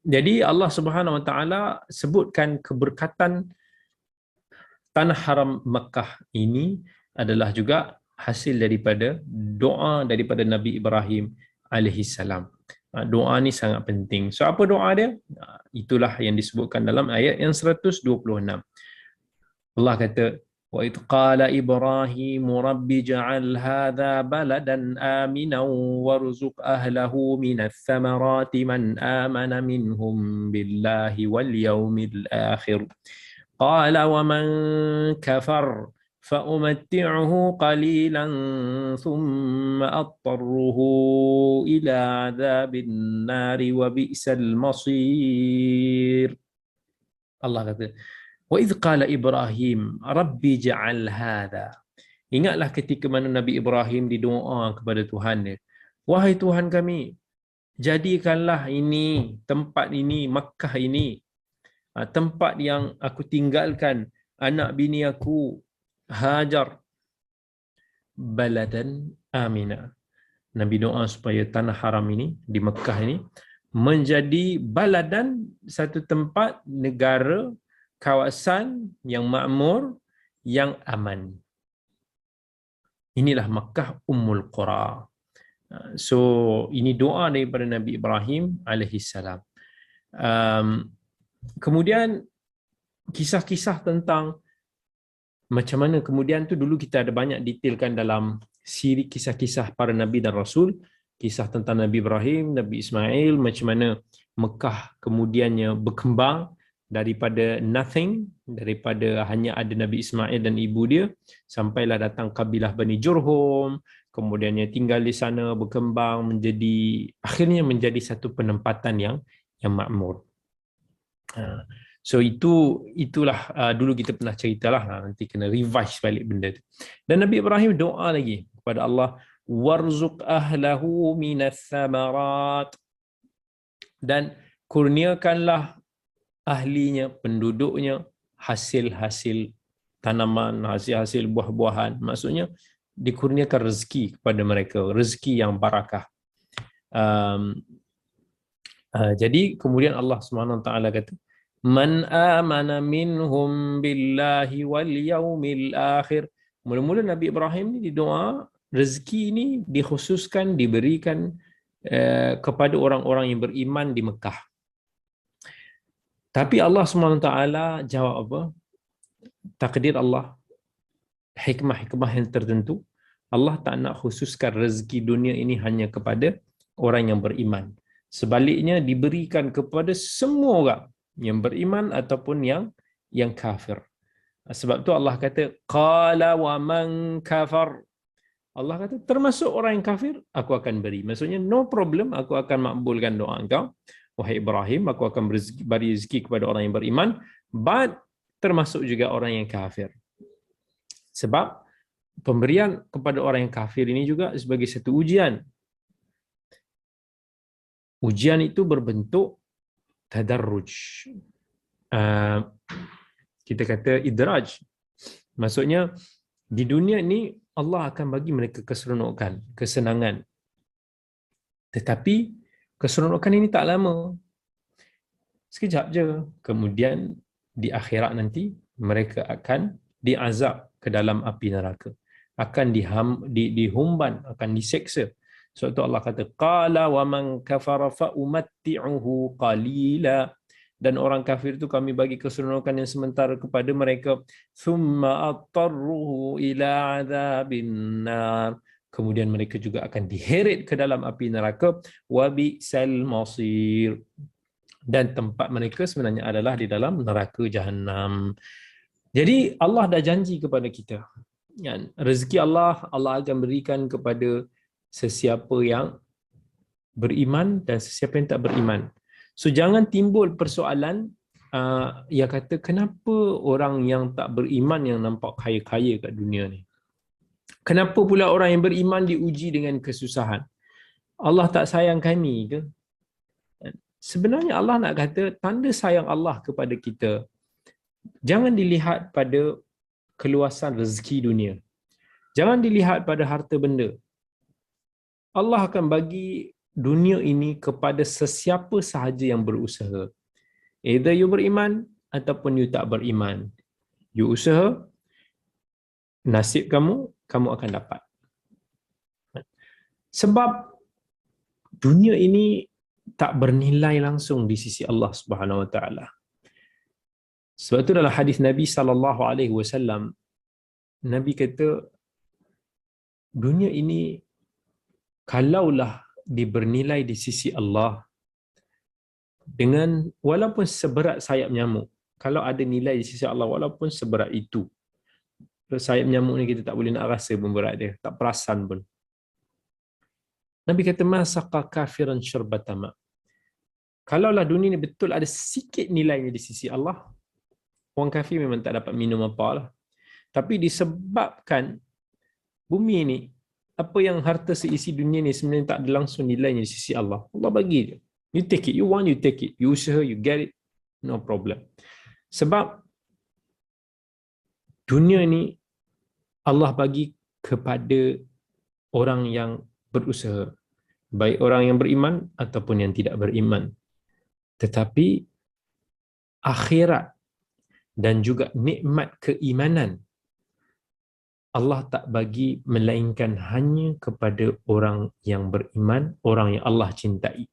Jadi Allah Subhanahu Wa Taala sebutkan keberkatan tanah haram Mekah ini adalah juga hasil daripada doa daripada Nabi Ibrahim alaihissalam. Doa ni sangat penting. So apa doa dia? Itulah yang disebutkan dalam ayat yang 126. Allah kata, wa id qala Ibrahim rabbi ja'al hadha baladan aminan warzuq ahlahu minas thamarati man amana minhum billahi wal yawmil akhir. Qala wa man kafar فأمتعه قليلا ثم أضطره إلى عذاب النار وبئس المصير. Allah kata, wa idh qala Ibrahim rabbi ja'al hadha. Ingatlah ketika mana Nabi Ibrahim didoa kepada Tuhan dia, wahai Tuhan kami, jadikanlah ini, tempat ini, Makkah ini, tempat yang aku tinggalkan anak bini aku Hajar, baladan amina. Nabi doa supaya tanah haram ini di Mekah ini menjadi baladan, satu tempat, negara, kawasan yang makmur, yang aman. Inilah Mekah Ummul Qura. So ini doa daripada Nabi Ibrahim alaihissalam. Kemudian kisah-kisah tentang macam mana kemudian tu dulu kita ada banyak detailkan dalam siri kisah-kisah para Nabi dan Rasul, kisah tentang Nabi Ibrahim, Nabi Ismail, macam mana Mekah kemudiannya berkembang daripada nothing, daripada hanya ada Nabi Ismail dan ibu dia, sampailah datang kabilah Bani Jurhum, kemudiannya tinggal di sana, berkembang menjadi, akhirnya menjadi satu penempatan yang makmur. So itulah dulu kita pernah ceritalah, nanti kena revise balik benda tu. Dan Nabi Ibrahim doa lagi kepada Allah, warzuq ahlahu minas samarat, dan kurniakanlah ahlinya, penduduknya, hasil-hasil tanaman, hasil-hasil buah-buahan. Maksudnya dikurniakan rezeki kepada mereka, rezeki yang barakah. Jadi kemudian Allah SWT kata, man amana minhum billahi wal yaumil akhir. Mula-mula Nabi Ibrahim ni didoa, rezeki ini dikhususkan, diberikan kepada orang-orang yang beriman di Mekah. Tapi Allah SWT jawab apa? Takdir Allah, hikmah-hikmah yang tertentu, Allah tak nak khususkan rezeki dunia ini hanya kepada orang yang beriman. Sebaliknya diberikan kepada semua orang yang beriman ataupun yang kafir. Sebab tu Allah kata qala wa man kafar. Allah kata termasuk orang yang kafir aku akan beri. Maksudnya no problem, aku akan makbulkan doa engkau wahai Ibrahim, aku akan beri rezeki kepada orang yang beriman, but termasuk juga orang yang kafir. Sebab pemberian kepada orang yang kafir ini juga sebagai satu ujian. Ujian itu berbentuk tadarruj. Kita kata idraj. Maksudnya di dunia ni Allah akan bagi mereka keseronokan, kesenangan. Tetapi keseronokan ini tak lama. Sekejap je. Kemudian di akhirat nanti mereka akan diazab ke dalam api neraka. Akan dihumban, akan diseksa. Sebab tu Allah kata qala wa man kafara fa umatti'uhu qalila, dan orang kafir itu kami bagi keseronokan yang sementara kepada mereka, thumma attarruhu ila adzabin nar, kemudian mereka juga akan diheret ke dalam api neraka, wa bi'sal masir, dan tempat mereka sebenarnya adalah di dalam neraka Jahannam. Jadi Allah dah janji kepada kita, rezeki Allah akan berikan kepada sesiapa yang beriman dan sesiapa yang tak beriman. So jangan timbul persoalan yang kata kenapa orang yang tak beriman yang nampak kaya-kaya kat dunia ni? Kenapa pula orang yang beriman diuji dengan kesusahan? Allah tak sayang kami ke? Sebenarnya Allah nak kata tanda sayang Allah kepada kita, jangan dilihat pada keluasan rezeki dunia. Jangan dilihat pada harta benda. Allah akan bagi dunia ini kepada sesiapa sahaja yang berusaha. Either you beriman ataupun you tak beriman. You usaha, nasib kamu akan dapat. Sebab dunia ini tak bernilai langsung di sisi Allah Subhanahu Wa Taala. Sebab itu dalam hadis Nabi sallallahu alaihi wasallam, Nabi kata dunia ini kalaulah dibernilai di sisi Allah dengan walaupun seberat sayap nyamuk, kalau ada nilai di sisi Allah walaupun seberat itu, sayap nyamuk ni kita tak boleh nak rasa pun berat dia, tak perasan pun. Nabi kata masaqa kafiran syurbatama. Kalaulah dunia ni betul ada sikit nilainya di sisi Allah, orang kafir memang tak dapat minum apalah. Tapi disebabkan bumi ni, apa yang harta seisi dunia ni sebenarnya tak ada langsung nilainya di sisi Allah. Allah bagi je. You take it, you want, you take it. You usaha, you get it, no problem. Sebab dunia ni Allah bagi kepada orang yang berusaha, baik orang yang beriman ataupun yang tidak beriman. Tetapi akhirat dan juga nikmat keimanan Allah tak bagi melainkan hanya kepada orang yang beriman, orang yang Allah cintai.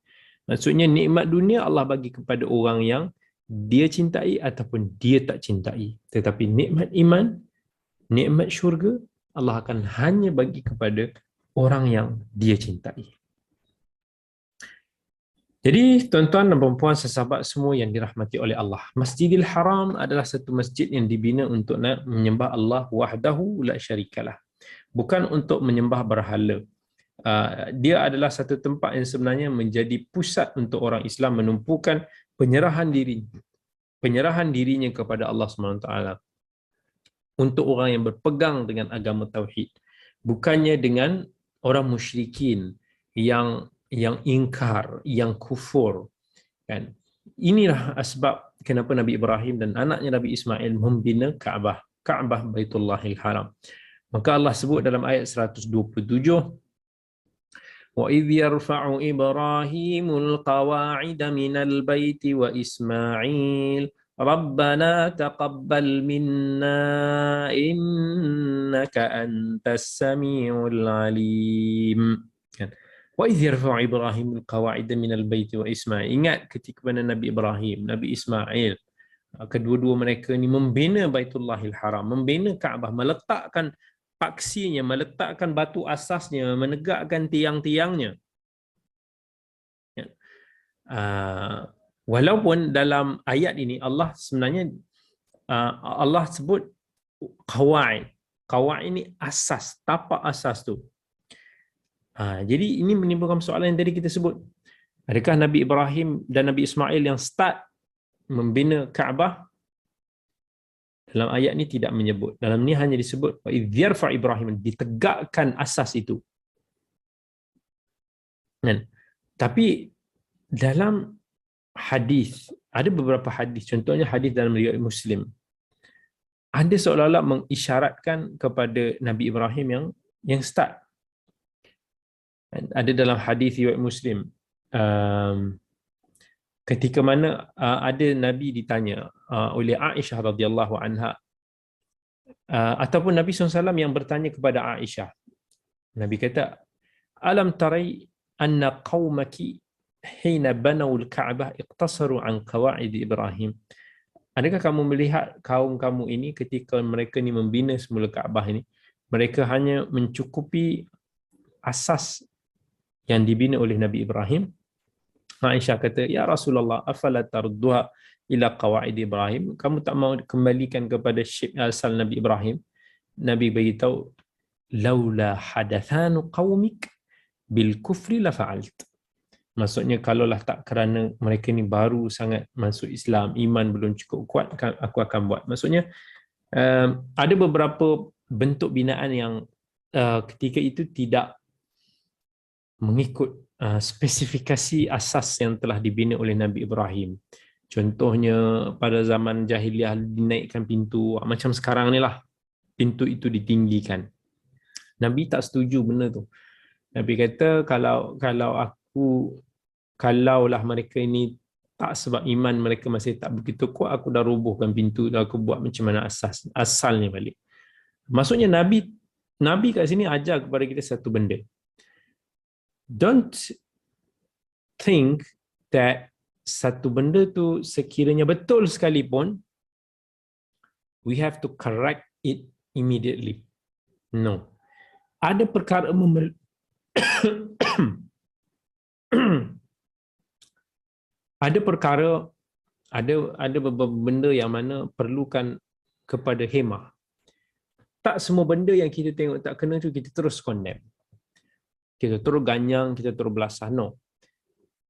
Maksudnya nikmat dunia Allah bagi kepada orang yang dia cintai ataupun dia tak cintai. Tetapi nikmat iman, nikmat syurga Allah akan hanya bagi kepada orang yang dia cintai. Jadi tuan-tuan dan puan-puan sesahabat semua yang dirahmati oleh Allah, Masjidil Haram adalah satu masjid yang dibina untuk menyembah Allah wahdahu la syarikalah. Bukan untuk menyembah berhala. Dia adalah satu tempat yang sebenarnya menjadi pusat untuk orang Islam menumpukan penyerahan dirinya kepada Allah SWT. Untuk orang yang berpegang dengan agama tauhid, bukannya dengan orang musyrikin yang ingkar, yang kufur, kan? Inilah sebab kenapa Nabi Ibrahim dan anaknya Nabi Ismail membina Kaabah Baitullahil Haram. Maka Allah sebut dalam ayat 127, wa idh yarfa'u Ibrahimul qawa'ida minal baiti wa Ismail Rabbana taqabbal minna innaka antas samiul alim. Wa idh yarfa'u Ibrahimul qawa'ida minal baiti wa Ismail. Ingat ketika mana Nabi Ibrahim, Nabi Ismail, kedua-dua mereka ni membina Baitullahil Haram, membina Kaabah, meletakkan paksinya, meletakkan batu asasnya, menegakkan tiang-tiangnya. Walaupun dalam ayat ini Allah sebenarnya Allah sebut qawa'id. Qawa'id ini asas, tapak asas tu. Jadi ini menimbulkan soalan yang tadi kita sebut. Adakah Nabi Ibrahim dan Nabi Ismail yang start membina Kaabah? Dalam ayat ni tidak menyebut. Dalam ni hanya disebut wa idh yarfa Ibrahim, ditegakkan asas itu. Kan? Tapi dalam hadis, ada beberapa hadis, contohnya hadis dalam riwayat Muslim, ada seolah-olah mengisyaratkan kepada Nabi Ibrahim yang start. Ada dalam hadis riwayat Muslim, ketika mana ada Nabi ditanya oleh Aisyah radhiyallahu anha, ataupun Nabi SAW yang bertanya kepada Aisyah. Nabi kata, alam tarai anna qaumaki hina banaw al-Ka'bah iqtasaru an qawa'id Ibrahim. Adakah kamu melihat kaum kamu ini ketika mereka ni membina semula Kaabah ini, mereka hanya mencukupi asas yang dibina oleh Nabi Ibrahim? Aisyah kata, ya Rasulullah, afala tarduha ila qawaid Ibrahim, kamu tak mau kembalikan kepada shape asal Nabi Ibrahim? Nabi beritahu, laula hadathanu qaumik bil kufri la fa'alt. Maksudnya kalaulah tak kerana mereka ni baru sangat masuk Islam, iman belum cukup kuat, aku akan buat. Maksudnya ada beberapa bentuk binaan yang ketika itu tidak mengikut spesifikasi asas yang telah dibina oleh Nabi Ibrahim. Contohnya pada zaman jahiliah dinaikkan pintu, macam sekarang ni lah, pintu itu ditinggikan. Nabi tak setuju benda tu. Nabi kata kalaulah mereka ini tak, sebab iman mereka masih tak begitu kuat, aku dah robohkan pintu, dah aku buat macam mana asalnya balik. Maksudnya Nabi kat sini ajar kepada kita satu benda. Don't think that satu benda tu sekiranya betul sekalipun, we have to correct it immediately. No. Ada perkara ada perkara, ada beberapa benda yang mana perlukan kepada hemah. Tak semua benda yang kita tengok tak kena tu kita terus condemn. Kita terus ganyang, kita terus belasah. No.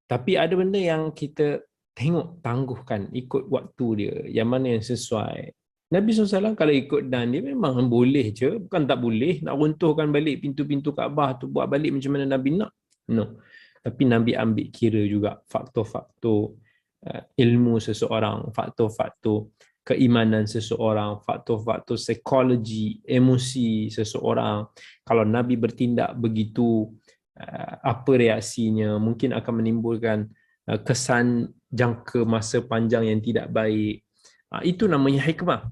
Tapi ada benda yang kita tengok tangguhkan ikut waktu dia, yang mana yang sesuai. Nabi SAW kalau ikut dan dia memang boleh je, bukan tak boleh nak runtuhkan balik pintu-pintu Kaabah tu, buat balik macam mana Nabi nak. No. Tapi Nabi ambil kira juga faktor-faktor ilmu seseorang, faktor-faktor keimanan seseorang, faktor-faktor psikologi, emosi seseorang. Kalau Nabi bertindak begitu, apa reaksinya, mungkin akan menimbulkan kesan jangka masa panjang yang tidak baik. Itu namanya hikmah.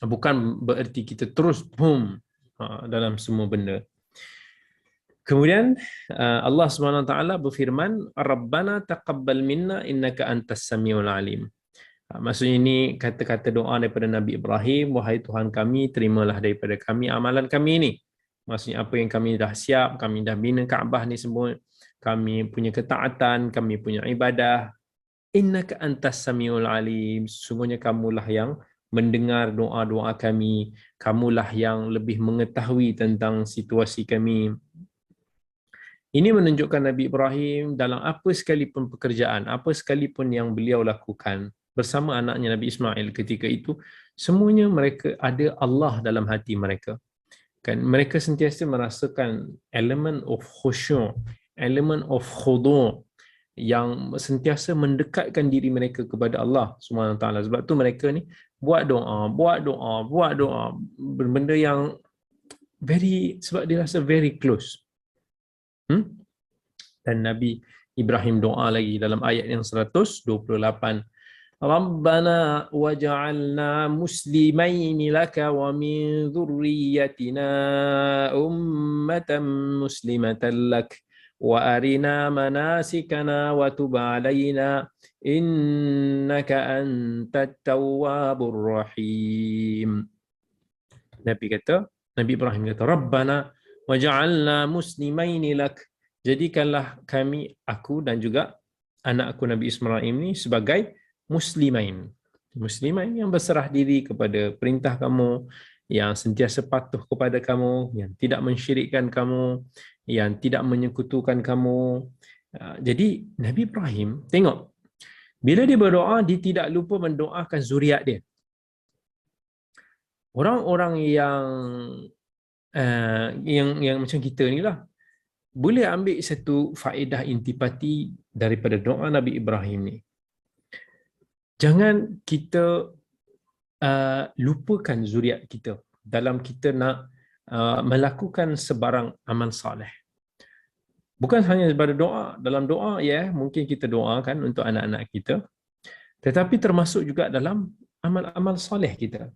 Bukan bererti kita terus boom dalam semua benda. Kemudian Allah SWT berfirman, Rabbana taqabbal minna innaka antas samiul alim. Maksudnya ini kata-kata doa daripada Nabi Ibrahim, wahai Tuhan kami, terimalah daripada kami amalan kami ini. Maksudnya apa yang kami dah siap, kami dah bina Kaabah ni semua, kami punya ketaatan, kami punya ibadah. Innaka antas samiul alim. Sesungguhnya kamulah yang mendengar doa-doa kami, kamulah yang lebih mengetahui tentang situasi kami. Ini menunjukkan Nabi Ibrahim dalam apa sekalipun pekerjaan, apa sekalipun yang beliau lakukan bersama anaknya Nabi Ismail ketika itu, semuanya mereka ada Allah dalam hati mereka. Kan mereka sentiasa merasakan elemen of khusyuk, elemen of khudu' yang sentiasa mendekatkan diri mereka kepada Allah Subhanahu Wa Taala. Sebab tu mereka ni buat doa, benda yang sebab dia rasa very close. Dan Nabi Ibrahim doa lagi dalam ayat yang 128, Rabbana waj'alna muslimaini laka wa min dhurriyyatina ummatan muslimatan lak wa arina manasikana wa tub alaina innaka antat tawwabur rahim. Nabi Ibrahim kata, Rabbana waj'alna muslimaini lak, jadikanlah kami, aku dan juga anak aku Nabi Ismail ini sebagai muslimain yang berserah diri kepada perintah kamu, yang sentiasa patuh kepada kamu, yang tidak mensyirikkan kamu, yang tidak menyekutukan kamu. Jadi Nabi Ibrahim, tengok, bila dia berdoa, dia tidak lupa mendoakan zuriat dia. Orang-orang yang macam kita ni lah, boleh ambil satu faedah intipati daripada doa Nabi Ibrahim ni. Jangan kita lupakan zuriat kita dalam kita nak melakukan sebarang amal soleh. Bukan hanya daripada doa, dalam doa mungkin kita doakan untuk anak-anak kita, tetapi termasuk juga dalam amal-amal soleh kita.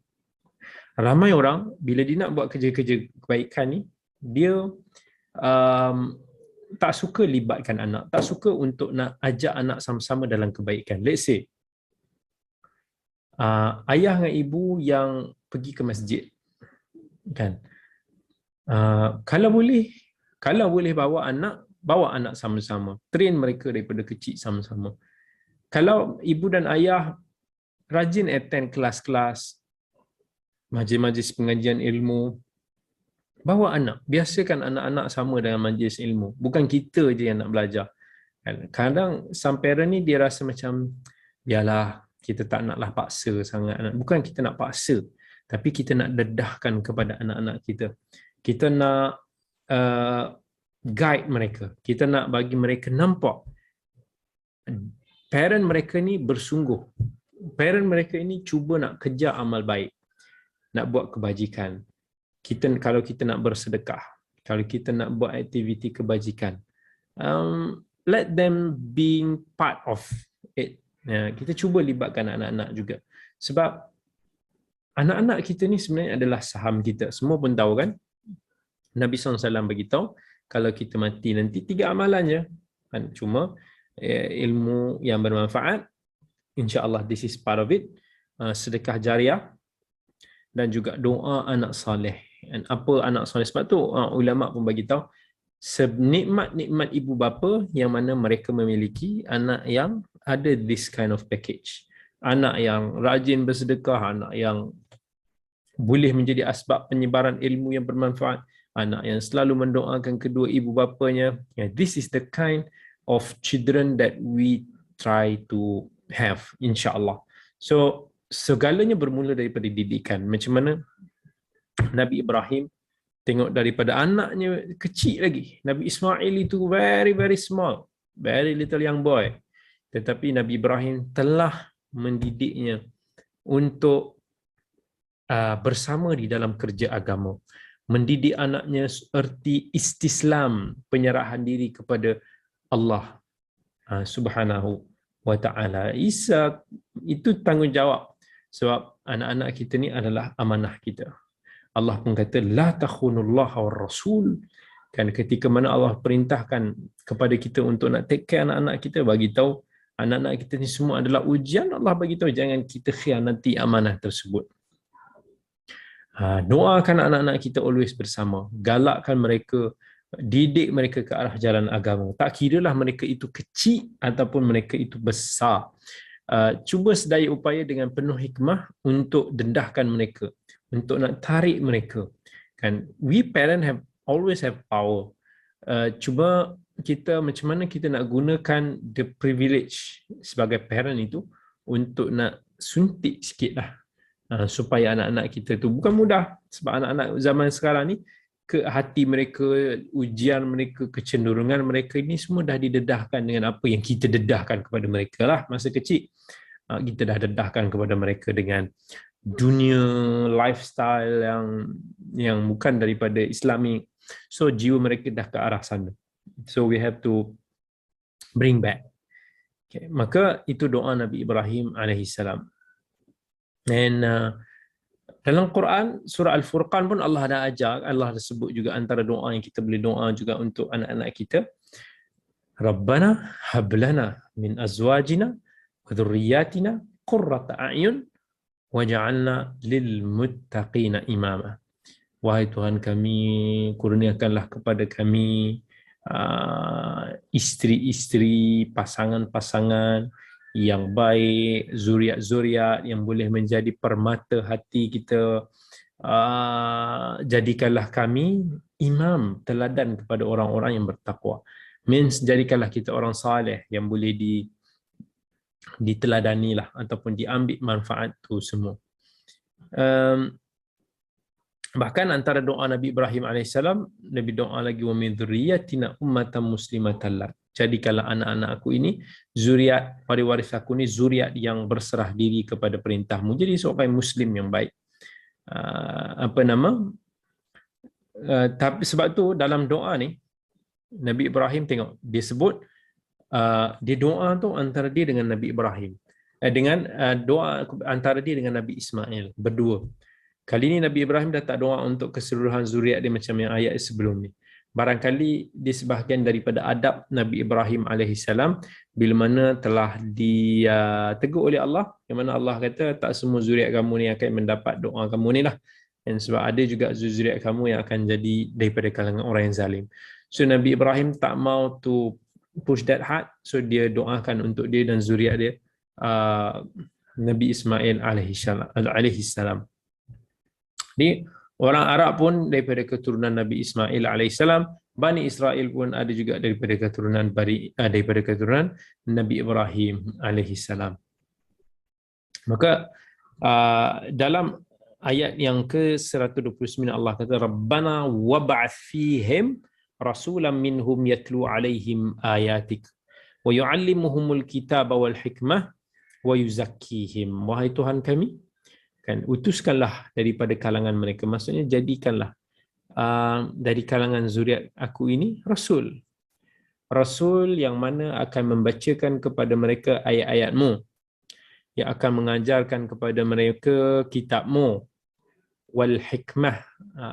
Ramai orang bila dia nak buat kerja-kerja kebaikan ni, dia tak suka libatkan anak, tak suka untuk nak ajak anak sama-sama dalam kebaikan. Let's say ayah dengan ibu yang pergi ke masjid, kan? Kalau boleh bawa anak sama-sama, train mereka daripada kecil sama-sama. Kalau ibu dan ayah rajin attend kelas-kelas, majlis-majlis pengajian ilmu, bawa anak, biasakan anak-anak sama dengan majlis ilmu. Bukan kita je yang nak belajar. Kadang some parent ni dia rasa macam, biarlah, kita tak naklah paksa sangat anak. Bukan kita nak paksa, tapi kita nak dedahkan kepada anak-anak kita. Kita nak guide mereka. Kita nak bagi mereka nampak parent mereka ni bersungguh. Parent mereka ini cuba nak kejar amal baik, nak buat kebajikan. Kalau kita nak bersedekah, kalau kita nak buat aktiviti kebajikan, let them being part of it. Kita cuba libatkan anak-anak juga. Sebab anak-anak kita ni sebenarnya adalah saham kita. Semua pun tahu kan? Nabi SAW beritahu, kalau kita mati nanti 3 amalan je. Cuma ilmu yang bermanfaat, insya-Allah this is part of it. Sedekah jariah dan juga doa anak soleh. Dan apa anak soleh? Sebab tu ulama pun bagi tahu senikmat-nikmat ibu bapa yang mana mereka memiliki anak yang ada this kind of package. Anak yang rajin bersedekah, anak yang boleh menjadi asbab penyebaran ilmu yang bermanfaat, anak yang selalu mendoakan kedua ibu bapanya. This is the kind of children that we try to have, insya-Allah. So segalanya bermula daripada didikan. Macam mana Nabi Ibrahim tengok daripada anaknya kecil lagi. Nabi Ismail itu very very small, very little young boy. Tetapi Nabi Ibrahim telah mendidiknya untuk bersama di dalam kerja agama. Mendidik anaknya seperti istislam, penyerahan diri kepada Allah Subhanahu wa ta'ala. Isa itu tanggungjawab. Sebab anak-anak kita ni adalah amanah kita. Allah pun kata la takhunullaha war rasul. Kan ketika mana Allah perintahkan kepada kita untuk nak take care anak-anak kita, bagi tahu anak-anak kita ni semua adalah ujian. Allah bagi tahu jangan kita khianati amanah tersebut. Doakan anak-anak kita always bersama, galakkan mereka, didik mereka ke arah jalan agama. Tak kiralah mereka itu kecil ataupun mereka itu besar. Cuba sedaya upaya dengan penuh hikmah untuk dendahkan mereka, untuk nak tarik mereka. Kan, we parent always have power. Cuba kita macam mana kita nak gunakan the privilege sebagai parent itu untuk nak suntik sikitlah supaya anak-anak kita tu, bukan mudah sebab anak-anak zaman sekarang ni ke hati mereka, ujian mereka, kecenderungan mereka ini semua dah didedahkan dengan apa yang kita dedahkan kepada mereka lah masa kecil. Kita dah dedahkan kepada mereka dengan dunia lifestyle yang bukan daripada Islami. So jiwa mereka dah ke arah sana. So we have to bring back. Okay. Maka itu doa Nabi Ibrahim alaihissalam. Dan dalam Quran surah Al-Furqan pun Allah dah ajar, Allah dah sebut juga antara doa yang kita boleh doa juga untuk anak-anak kita. Rabbana hablana min azwajina wa dhurriyyatina qurrata a'yun waj'alna lil muttaqina imama. Wahai Tuhan kami, kurniakanlah kepada kami isteri-isteri, pasangan-pasangan yang baik, zuriat-zuriat yang boleh menjadi permata hati kita. Jadikanlah kami imam, teladan kepada orang-orang yang bertakwa. Means jadikanlah kita orang saleh yang boleh diteladani lah ataupun diambil manfaat tu semua. Bahkan antara doa Nabi Ibrahim alaihissalam, Nabi doa lagi wa min dzurriyyatina ummatan muslimatan lak. Jadikanlah anak-anak aku ini zuriat, waris aku ni zuriat yang berserah diri kepada perintahmu. Jadi seorang muslim yang baik. Tapi sebab tu dalam doa ni Nabi Ibrahim tengok dia sebut dia doa tu antara dia dengan Nabi Ibrahim. Doa antara dia dengan Nabi Ismail berdua. Kali ni Nabi Ibrahim dah tak doa untuk keseluruhan zuriat dia macam yang ayat sebelum ni. Barangkali disebahkan daripada adab Nabi Ibrahim alaihissalam bila mana telah ditegur oleh Allah, yang mana Allah kata tak semua zuriat kamu ni akan mendapat doa kamu ni lah. Dan sebab ada juga zuriat kamu yang akan jadi daripada kalangan orang yang zalim. So Nabi Ibrahim tak mau to push that hard, so dia doakan untuk dia dan zuriat dia Nabi Ismail alaihissalam. Jadi orang Arab pun daripada keturunan Nabi Ismail alaihissalam, Bani Israel pun ada juga daripada keturunan Nabi Ibrahim alaihissalam. Maka dalam ayat yang ke-129 Allah kata Rabbana wab'ath fihim rasulan minhum yatlu alaihim ayatik wa yu'allimuhumul kitaba wal hikmah wa yuzakkihim. Wahai Tuhan kami, kan, utuskanlah daripada kalangan mereka, maksudnya jadikanlah dari kalangan zuriat aku ini rasul yang mana akan membacakan kepada mereka ayat-ayatmu, yang akan mengajarkan kepada mereka kitabmu, wal hikmah.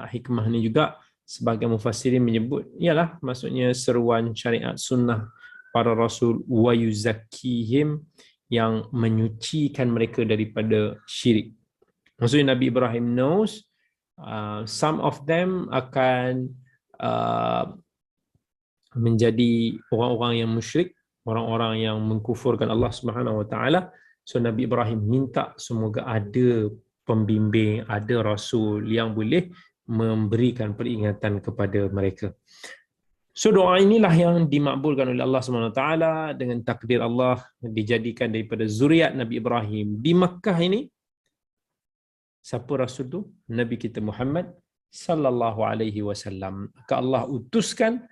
Hikmah ni juga sebagai mufassirin menyebut ialah maksudnya seruan syariat sunnah para rasul, wa yuzakkihim, yang menyucikan mereka daripada syirik. Maksudnya Nabi Ibrahim knows some of them akan menjadi orang-orang yang musyrik, orang-orang yang mengkufurkan Allah Subhanahu Wa Taala. So Nabi Ibrahim minta semoga ada pembimbing, ada rasul yang boleh memberikan peringatan kepada mereka. So doa inilah yang dimakbulkan oleh Allah Subhanahu Wa Taala dengan takdir Allah, dijadikan daripada zuriat Nabi Ibrahim di Makkah ini. Siapa rasul tu? Nabi kita Muhammad sallallahu alaihi wasallam. Maka Allah utuskan,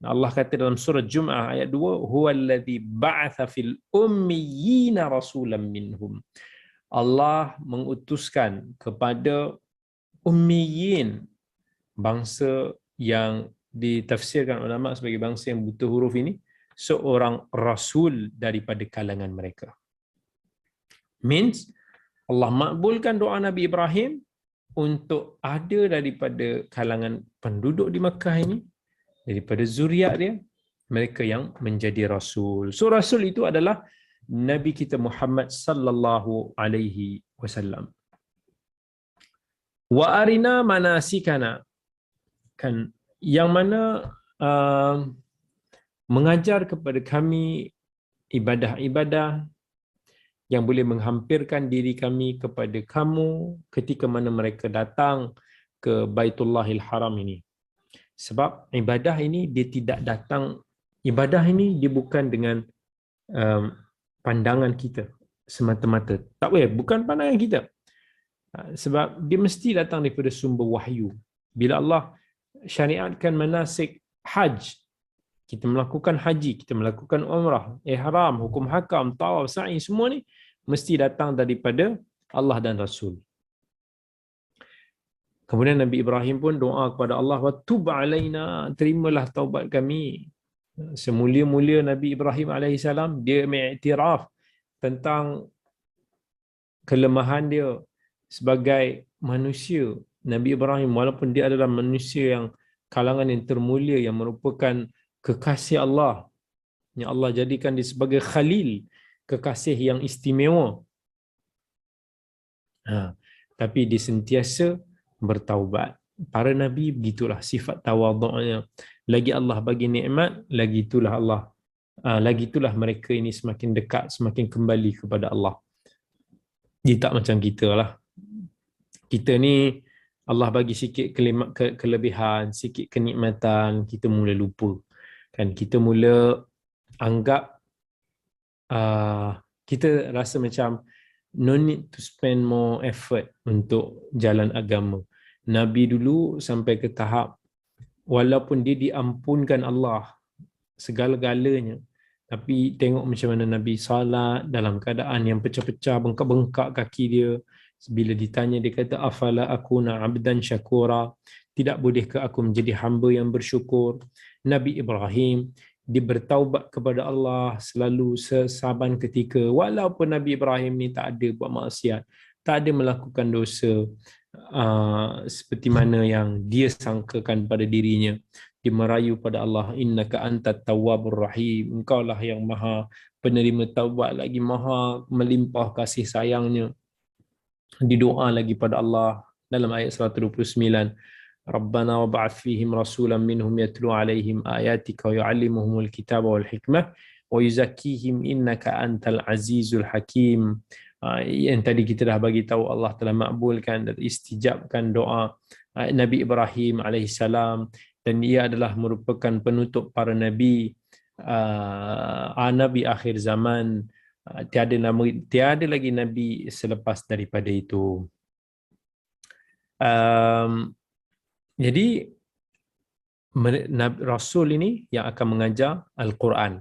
Allah kata dalam surah Jum'ah ayat 2, huwallazi ba'atha fil ummiyina rasulan minhum. Allah mengutuskan kepada ummiyin, bangsa yang ditafsirkan ulama sebagai bangsa yang buta huruf ini, seorang rasul daripada kalangan mereka. Means Allah makbulkan doa Nabi Ibrahim untuk ada daripada kalangan penduduk di Makkah ini, daripada zuriat dia, mereka yang menjadi rasul. So rasul itu adalah Nabi kita Muhammad sallallahu alaihi wasallam. Wa arina manasikana, kan, yang mana mengajar kepada kami ibadah-ibadah yang boleh menghampirkan diri kami kepada kamu ketika mana mereka datang ke Baitullahil Haram ini. Sebab ibadah ini dia tidak datang, ibadah ini dia bukan dengan pandangan kita semata-mata. Tak boleh, bukan pandangan kita. Sebab dia mesti datang daripada sumber wahyu. Bila Allah syariatkan manasik haj, kita melakukan haji, kita melakukan umrah, ihram, hukum hakam, tawaf, sa'i, semua ni mesti datang daripada Allah dan Rasul. Kemudian Nabi Ibrahim pun doa kepada Allah, wa tub alaina, terimalah taubat kami. Semulia-mulia Nabi Ibrahim alaihissalam, dia mengiktiraf tentang kelemahan dia sebagai manusia. Nabi Ibrahim walaupun dia adalah manusia yang kalangan yang termulia, yang merupakan kekasih Allah, yang Allah jadikan dia sebagai khalil, kekasih yang istimewa, tapi dia sentiasa bertaubat. Para Nabi begitulah sifat tawadhu'nya. Lagi Allah bagi nikmat, lagi itulah mereka ini semakin dekat, semakin kembali kepada Allah. Dia tak macam kita lah. Kita ni Allah bagi sikit kelebihan, sikit kenikmatan, kita mula lupa. Kan, kita mula anggap kita rasa macam no need to spend more effort untuk jalan agama. Nabi dulu sampai ke tahap walaupun dia diampunkan Allah segala-galanya, tapi tengok macam mana Nabi salat dalam keadaan yang pecah-pecah, bengkak-bengkak kaki dia. Bila ditanya dia kata afala akuna abdan syakura, tidak bolehkah aku menjadi hamba yang bersyukur. Nabi Ibrahim dia bertaubat kepada Allah selalu sesaban ketika, walaupun Nabi Ibrahim ni tak ada buat maksiat, tak ada melakukan dosa seperti mana yang dia sangkakan pada dirinya. Dia merayu pada Allah, innaka antat tawwabur rahim, engkau lah yang maha penerima taubat lagi maha melimpah kasih sayangnya. Didoa lagi pada Allah dalam ayat 129, Rabbana wab'ath fihim rasulan minhum yatlu alaihim ayatika wa yu'allimuhumul kitaba wal hikmah wa yuzakkihim innaka antal azizul hakim. Yang tadi kita dah bagi tahu, Allah telah makbulkan dan istijabkan doa Nabi Ibrahim alaihissalam, dan ia adalah merupakan penutup para nabi, nabi akhir zaman. Tiada lagi nabi selepas daripada itu. Jadi Rasul ini yang akan mengajar Al-Quran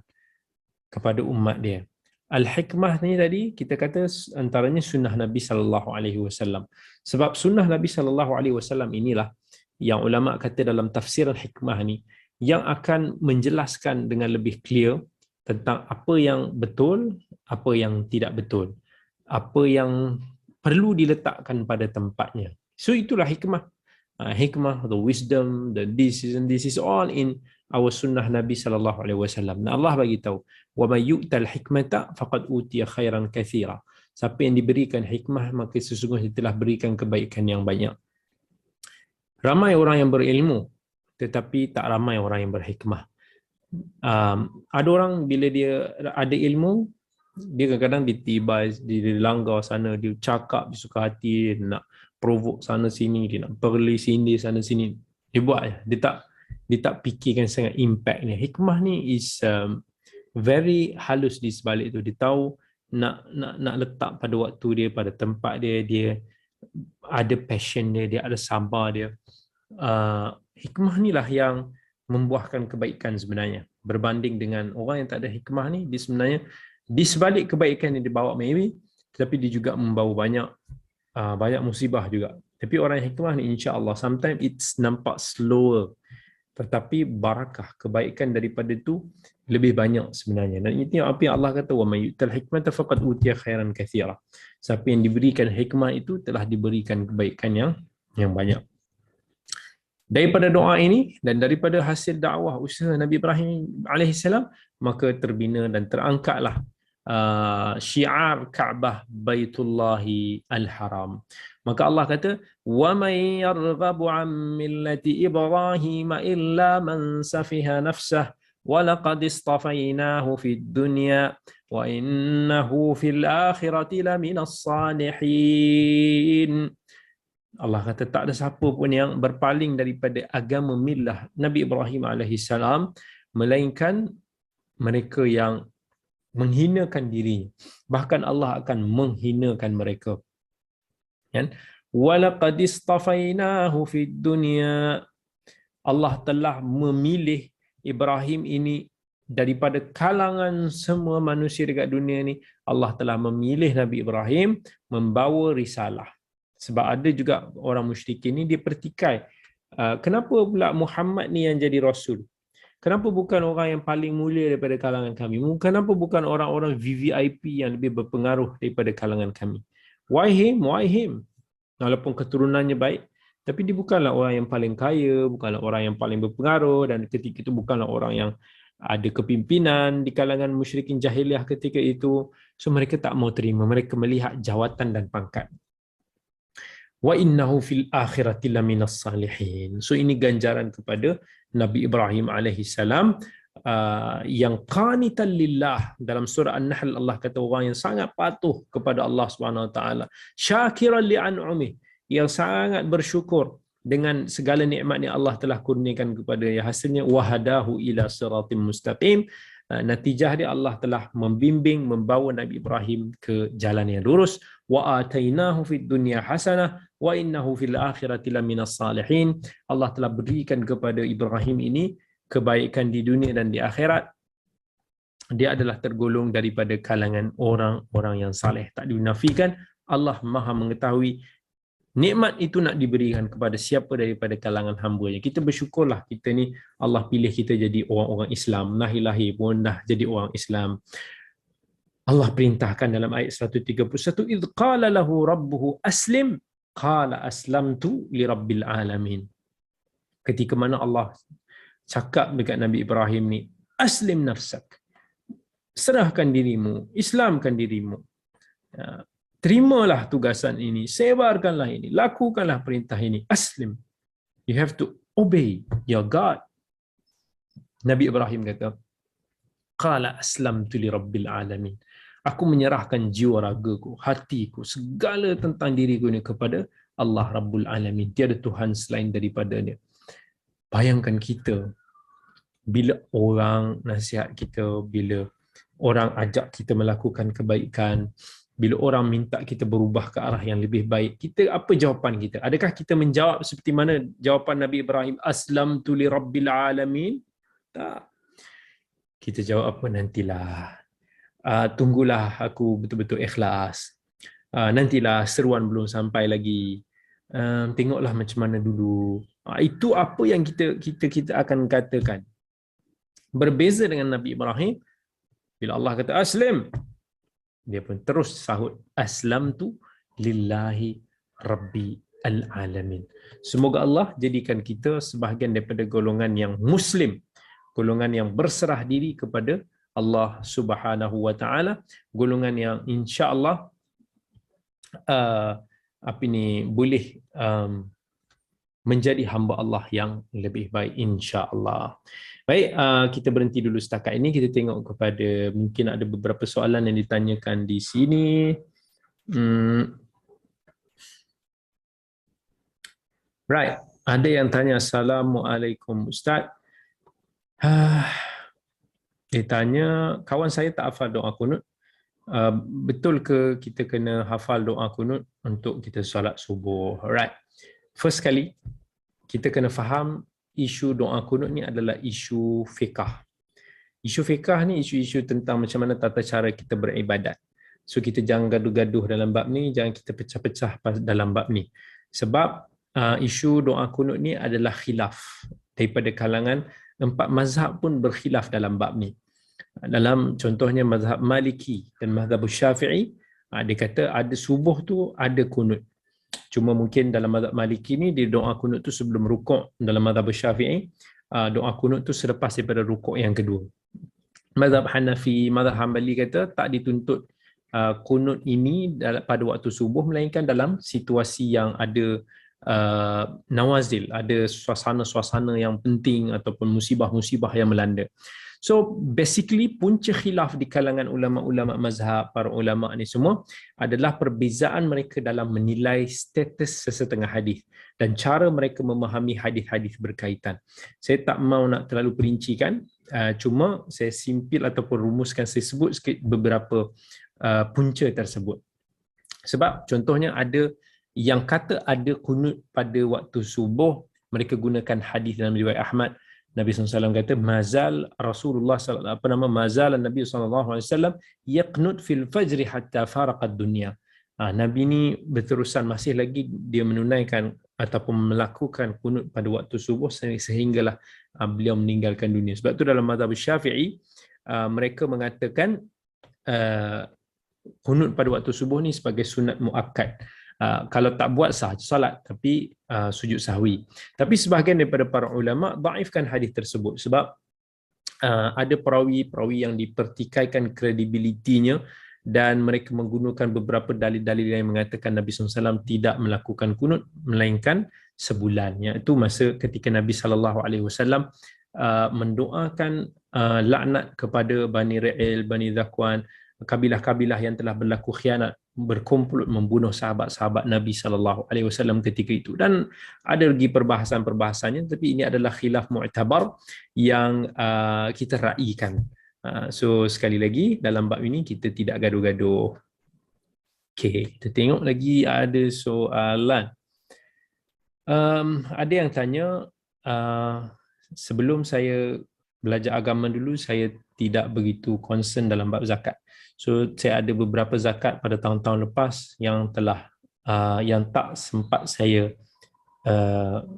kepada umat dia. Al-hikmah ni tadi kita kata antaranya sunnah Nabi sallallahu alaihi wasallam. Sebab sunnah Nabi sallallahu alaihi wasallam inilah yang ulama kata dalam tafsir al-hikmah ni yang akan menjelaskan dengan lebih clear tentang apa yang betul, apa yang tidak betul, apa yang perlu diletakkan pada tempatnya. So itulah hikmah. Hikmah, the wisdom, the this is all in sunnah Nabi sallallahu alaihi wasallam. Dan Allah bagi tahu, wa may yu'tal hikmata faqad utiya khairan katsira. Siapa yang diberikan hikmah maka sesungguhnya telah berikan kebaikan yang banyak. Ramai orang yang berilmu tetapi tak ramai orang yang berhikmah. Ada orang bila dia ada ilmu, dia kadang-kadang ditibai, dia langgar sana, dia cakap dia suka hati, dia nak provoke sana sini, dia nak perli sini sana sini, dia buat je. Dia tak fikirkan sangat impact ni. Hikmah ni is very halus di sebalik tu. Dia tahu nak letak pada waktu dia, pada tempat dia, dia ada passion dia, dia ada sabar dia. Hikmah ni lah yang membuahkan kebaikan sebenarnya. Berbanding dengan orang yang tak ada hikmah ni, dia sebenarnya di sebalik kebaikan yang dibawa maybe, tetapi dia juga membawa banyak musibah juga. Tapi orang yang hikmah ni insya-Allah sometimes it's nampak slower, tetapi barakah kebaikan daripada itu lebih banyak sebenarnya. Dan itu apa yang Allah kata, wa may yu'tal hikmata faqad utiya khairan katsira. Siapa yang diberikan hikmah itu telah diberikan kebaikan yang banyak. Daripada doa ini dan daripada hasil dakwah usaha Nabi Ibrahim alaihissalam, maka terbina dan terangkatlah syiar Kaabah Baitullahi Al-Haram. Maka Allah kata, wa may yarghabu an millati Ibrahim illa man safiha nafsah wa laqad istafainahu fid dunya wa innahu fil akhirati laminas salihin. Allah kata tak ada siapa pun yang berpaling daripada agama millah Nabi Ibrahim alaihissalam melainkan mereka yang menghinakan dirinya. Bahkan Allah akan menghinakan mereka. Kan? Walaqad istafainahu fid dunya. Allah telah memilih Ibrahim ini daripada kalangan semua manusia dekat dunia ni. Allah telah memilih Nabi Ibrahim membawa risalah. Sebab ada juga orang musyrikin ni dia pertikai, kenapa pula Muhammad ni yang jadi rasul? Kenapa bukan orang yang paling mulia daripada kalangan kami? Kenapa bukan orang-orang VVIP yang lebih berpengaruh daripada kalangan kami? Why him? Why him? Walaupun keturunannya baik, tapi dia bukanlah orang yang paling kaya, bukanlah orang yang paling berpengaruh, dan ketika itu bukanlah orang yang ada kepimpinan di kalangan musyrikin jahiliah ketika itu. So mereka tak mau terima, mereka melihat jawatan dan pangkat. Wa innahu fil akhirati laminas salihin. So ini ganjaran kepada Nabi Ibrahim alaihi salam yang qanitan lillah. Dalam surah An-Nahl Allah kata orang yang sangat patuh kepada Allah Subhanahu wa taala, syakiran li an'umih, yang sangat bersyukur dengan segala nikmat yang Allah telah kurniakan kepadanya. Hasilnya wahadahu ila siratim mustaqim. Natijah dia Allah telah membimbing, membawa Nabi Ibrahim ke jalan yang lurus. Wa atainahu fid dunya hasanah wa innahu fil akhirati laminas salihin. Allah telah berikan kepada Ibrahim ini kebaikan di dunia dan di akhirat. Dia adalah tergolong daripada kalangan orang-orang yang saleh. Tak dinafikan, Allah Maha mengetahui nikmat itu nak diberikan kepada siapa daripada kalangan hamba-Nya. Kita bersyukurlah kita ni Allah pilih kita jadi orang-orang Islam. Lahir-lahir pun dah jadi orang Islam. Allah perintahkan dalam ayat 131, idh qala lahu rabbuhu aslim qala aslamtu li rabbil alamin. Ketika mana Allah cakap dekat Nabi Ibrahim ni, aslim nafsak, serahkan dirimu, islamkan dirimu, terimalah tugasan ini, sebarkanlah ini, lakukanlah perintah ini. Aslim, you have to obey your God. Nabi Ibrahim kata, qala aslamtu li rabbil alamin, aku menyerahkan jiwa ragaku, hatiku, segala tentang diriku ini kepada Allah Rabbul Alamin. Tiada Tuhan selain daripadanya. Bayangkan kita, bila orang nasihat kita, bila orang ajak kita melakukan kebaikan, bila orang minta kita berubah ke arah yang lebih baik, kita apa jawapan kita? Adakah kita menjawab seperti mana jawapan Nabi Ibrahim, aslamtu li rabbil alamin? Tak. Kita jawab apa? Nantilah. Tunggulah aku betul-betul ikhlas. Nantilah, seruan belum sampai lagi. Tengoklah macam mana dulu. Itu apa yang kita akan katakan. Berbeza dengan Nabi Ibrahim, bila Allah kata aslim, dia pun terus sahut, aslamtu lillahi rabbi al-alamin. Semoga Allah jadikan kita sebahagian daripada golongan yang muslim, golongan yang berserah diri kepada Allah Subhanahu wa taala, golongan yang insya-Allah boleh menjadi hamba Allah yang lebih baik, insya-Allah. Baik, kita berhenti dulu setakat ini. Kita tengok kepada, mungkin ada beberapa soalan yang ditanyakan di sini. Right, ada yang tanya, Assalamualaikum Ustaz. Dia tanya, kawan saya tak hafal doa kunut. Betul ke kita kena hafal doa kunut untuk kita solat subuh? Right. First kali, kita kena faham isu doa kunut ni adalah isu fiqh. Isu fiqh ni isu-isu tentang macam mana tata cara kita beribadat. So kita jangan gaduh-gaduh dalam bab ni, jangan kita pecah-pecah dalam bab ni. Sebab isu doa kunut ni adalah khilaf daripada kalangan 4 mazhab pun berkhilaf dalam bab ni. Dalam contohnya mazhab Maliki dan mazhab Syafi'i, dia kata ada subuh tu ada kunut. Cuma mungkin dalam mazhab Maliki ni dia doa kunut tu sebelum rukuk. Dalam mazhab Syafi'i doa kunut tu selepas daripada rukuk yang kedua. Mazhab Hanafi, mazhab Hanbali kata tak dituntut kunut ini pada waktu subuh, melainkan dalam situasi yang ada nawazil, ada suasana-suasana yang penting ataupun musibah-musibah yang melanda. So basically punca khilaf di kalangan ulama-ulama mazhab, para ulama ni semua adalah perbezaan mereka dalam menilai status sesetengah hadis dan cara mereka memahami hadis-hadis berkaitan. Saya tak mau nak terlalu perincikan, cuma saya simpil ataupun rumuskan, saya sebut sikit beberapa punca tersebut. Sebab contohnya ada yang kata ada kunut pada waktu subuh, mereka gunakan hadis dalam riwayat Ahmad. Nabi SAW kata, mazal Rasulullah mazal Nabi SAW yaqnut fil fajri hatta faraqad dunya. Nabi ni berterusan masih lagi dia menunaikan ataupun melakukan kunut pada waktu subuh sehinggalah beliau meninggalkan dunia. Sebab tu dalam mazhab Syafi'i mereka mengatakan kunut pada waktu subuh ni sebagai sunat muakkad. Kalau tak buat sah salat, tapi sujud sahwi. Tapi sebahagian daripada para ulama dhaifkan hadis tersebut sebab ada perawi-perawi yang dipertikaikan kredibilitinya dan mereka menggunakan beberapa dalil-dalil yang mengatakan Nabi SAW tidak melakukan kunut melainkan sebulan. Iaitu masa ketika Nabi SAW mendoakan laknat kepada Bani Ra'il, Bani Zakwan, kabilah-kabilah yang telah berlaku khianat, berkomplot membunuh sahabat-sahabat Nabi SAW ketika itu. Dan ada lagi perbahasan-perbahasannya, tapi ini adalah khilaf mu'tabar yang kita raikan. So sekali lagi dalam bab ini kita tidak gaduh-gaduh. Okey, kita tengok lagi ada soalan. Ada yang tanya, sebelum saya belajar agama dulu, saya tidak begitu concern dalam bab zakat. So saya ada beberapa zakat pada tahun-tahun lepas yang telah yang tak sempat saya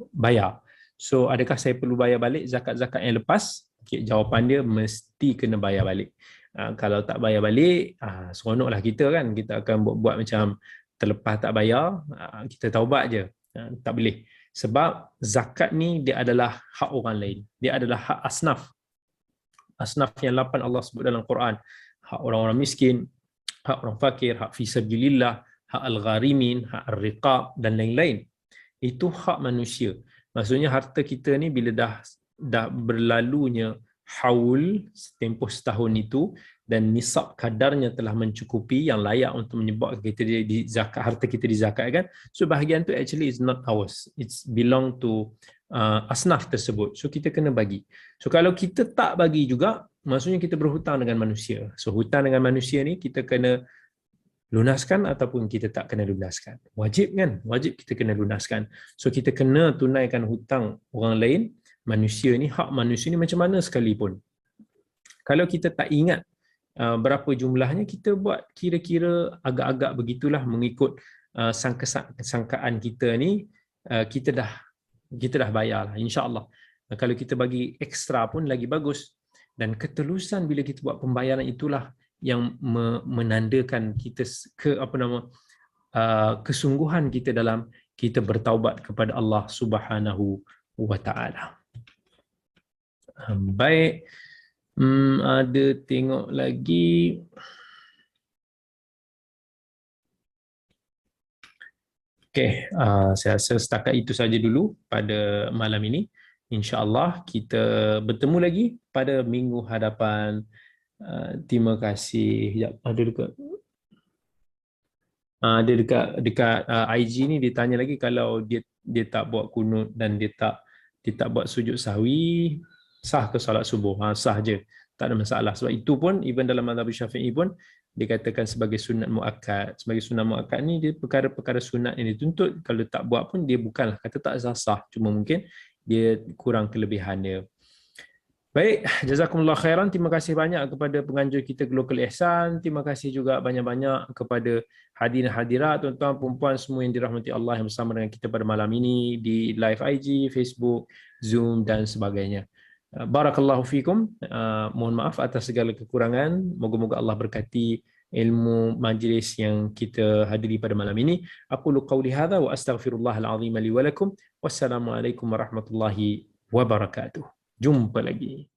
bayar. So adakah saya perlu bayar balik zakat-zakat yang lepas? Okay, jawapan dia mesti kena bayar balik. Kalau tak bayar balik, seronoklah kita kan, kita akan buat macam terlepas tak bayar, kita taubat je. Tak boleh. Sebab zakat ni dia adalah hak orang lain. Dia adalah hak asnaf. Asnaf yang 8 Allah sebut dalam Quran. Hak orang-orang miskin, hak orang fakir, hak fisabilillah, hak al-gharimin, hak al-riqab dan lain-lain. Itu hak manusia. Maksudnya harta kita ni bila dah berlalunya haul tempoh setahun itu dan nisab kadarnya telah mencukupi yang layak untuk menyebabkan kita di zakat, harta kita dizakatkan, so bahagian tu actually is not ours, it's belong to asnaf tersebut. So kita kena bagi. So kalau kita tak bagi juga, maksudnya kita berhutang dengan manusia. So hutang dengan manusia ni kita kena lunaskan ataupun kita tak kena lunaskan. Wajib kan? Wajib kita kena lunaskan. So kita kena tunaikan hutang orang lain, manusia ni, hak manusia ni macam mana sekalipun. Kalau kita tak ingat berapa jumlahnya, kita buat kira-kira agak-agak begitulah mengikut sangkaan kita ni, kita dah bayar lah, insya-Allah. Kalau kita bagi ekstra pun lagi bagus. Dan ketelusan bila kita buat pembayaran itulah yang menandakan kita kesungguhan kita dalam kita bertaubat kepada Allah Subhanahu wa taala. Baik. Ada tengok lagi. Okey, saya rasa setakat itu saja dulu pada malam ini. InsyaAllah kita bertemu lagi pada minggu hadapan. Terima kasih. Sekejap, ada dekat IG ni dia tanya lagi kalau dia tak buat kunut dan dia tak buat sujud sahwi, sah ke solat subuh? Sah je. Tak ada masalah. Sebab itu pun even dalam mazhab Syafi'i pun dikatakan sebagai sunat muakkad. Sebagai sunat muakkad ni dia perkara-perkara sunat yang dituntut, kalau tak buat pun dia bukanlah kata tak sah, cuma mungkin dia kurang kelebihan dia. Baik, jazakumullah khairan. Terima kasih banyak kepada penganjur kita Global Ihsan. Terima kasih juga banyak-banyak kepada hadirin hadirat, tuan-tuan, perempuan semua yang dirahmati Allah yang bersama dengan kita pada malam ini di live IG, Facebook, Zoom dan sebagainya. Barakallahu fikum. Mohon maaf atas segala kekurangan. Moga-moga Allah berkati ilmu majlis yang kita hadiri pada malam ini. Aqulu qawli hadza wa astaghfirullahal azim li wa lakum. Wassalamualaikum warahmatullahi wabarakatuh. Jumpa lagi.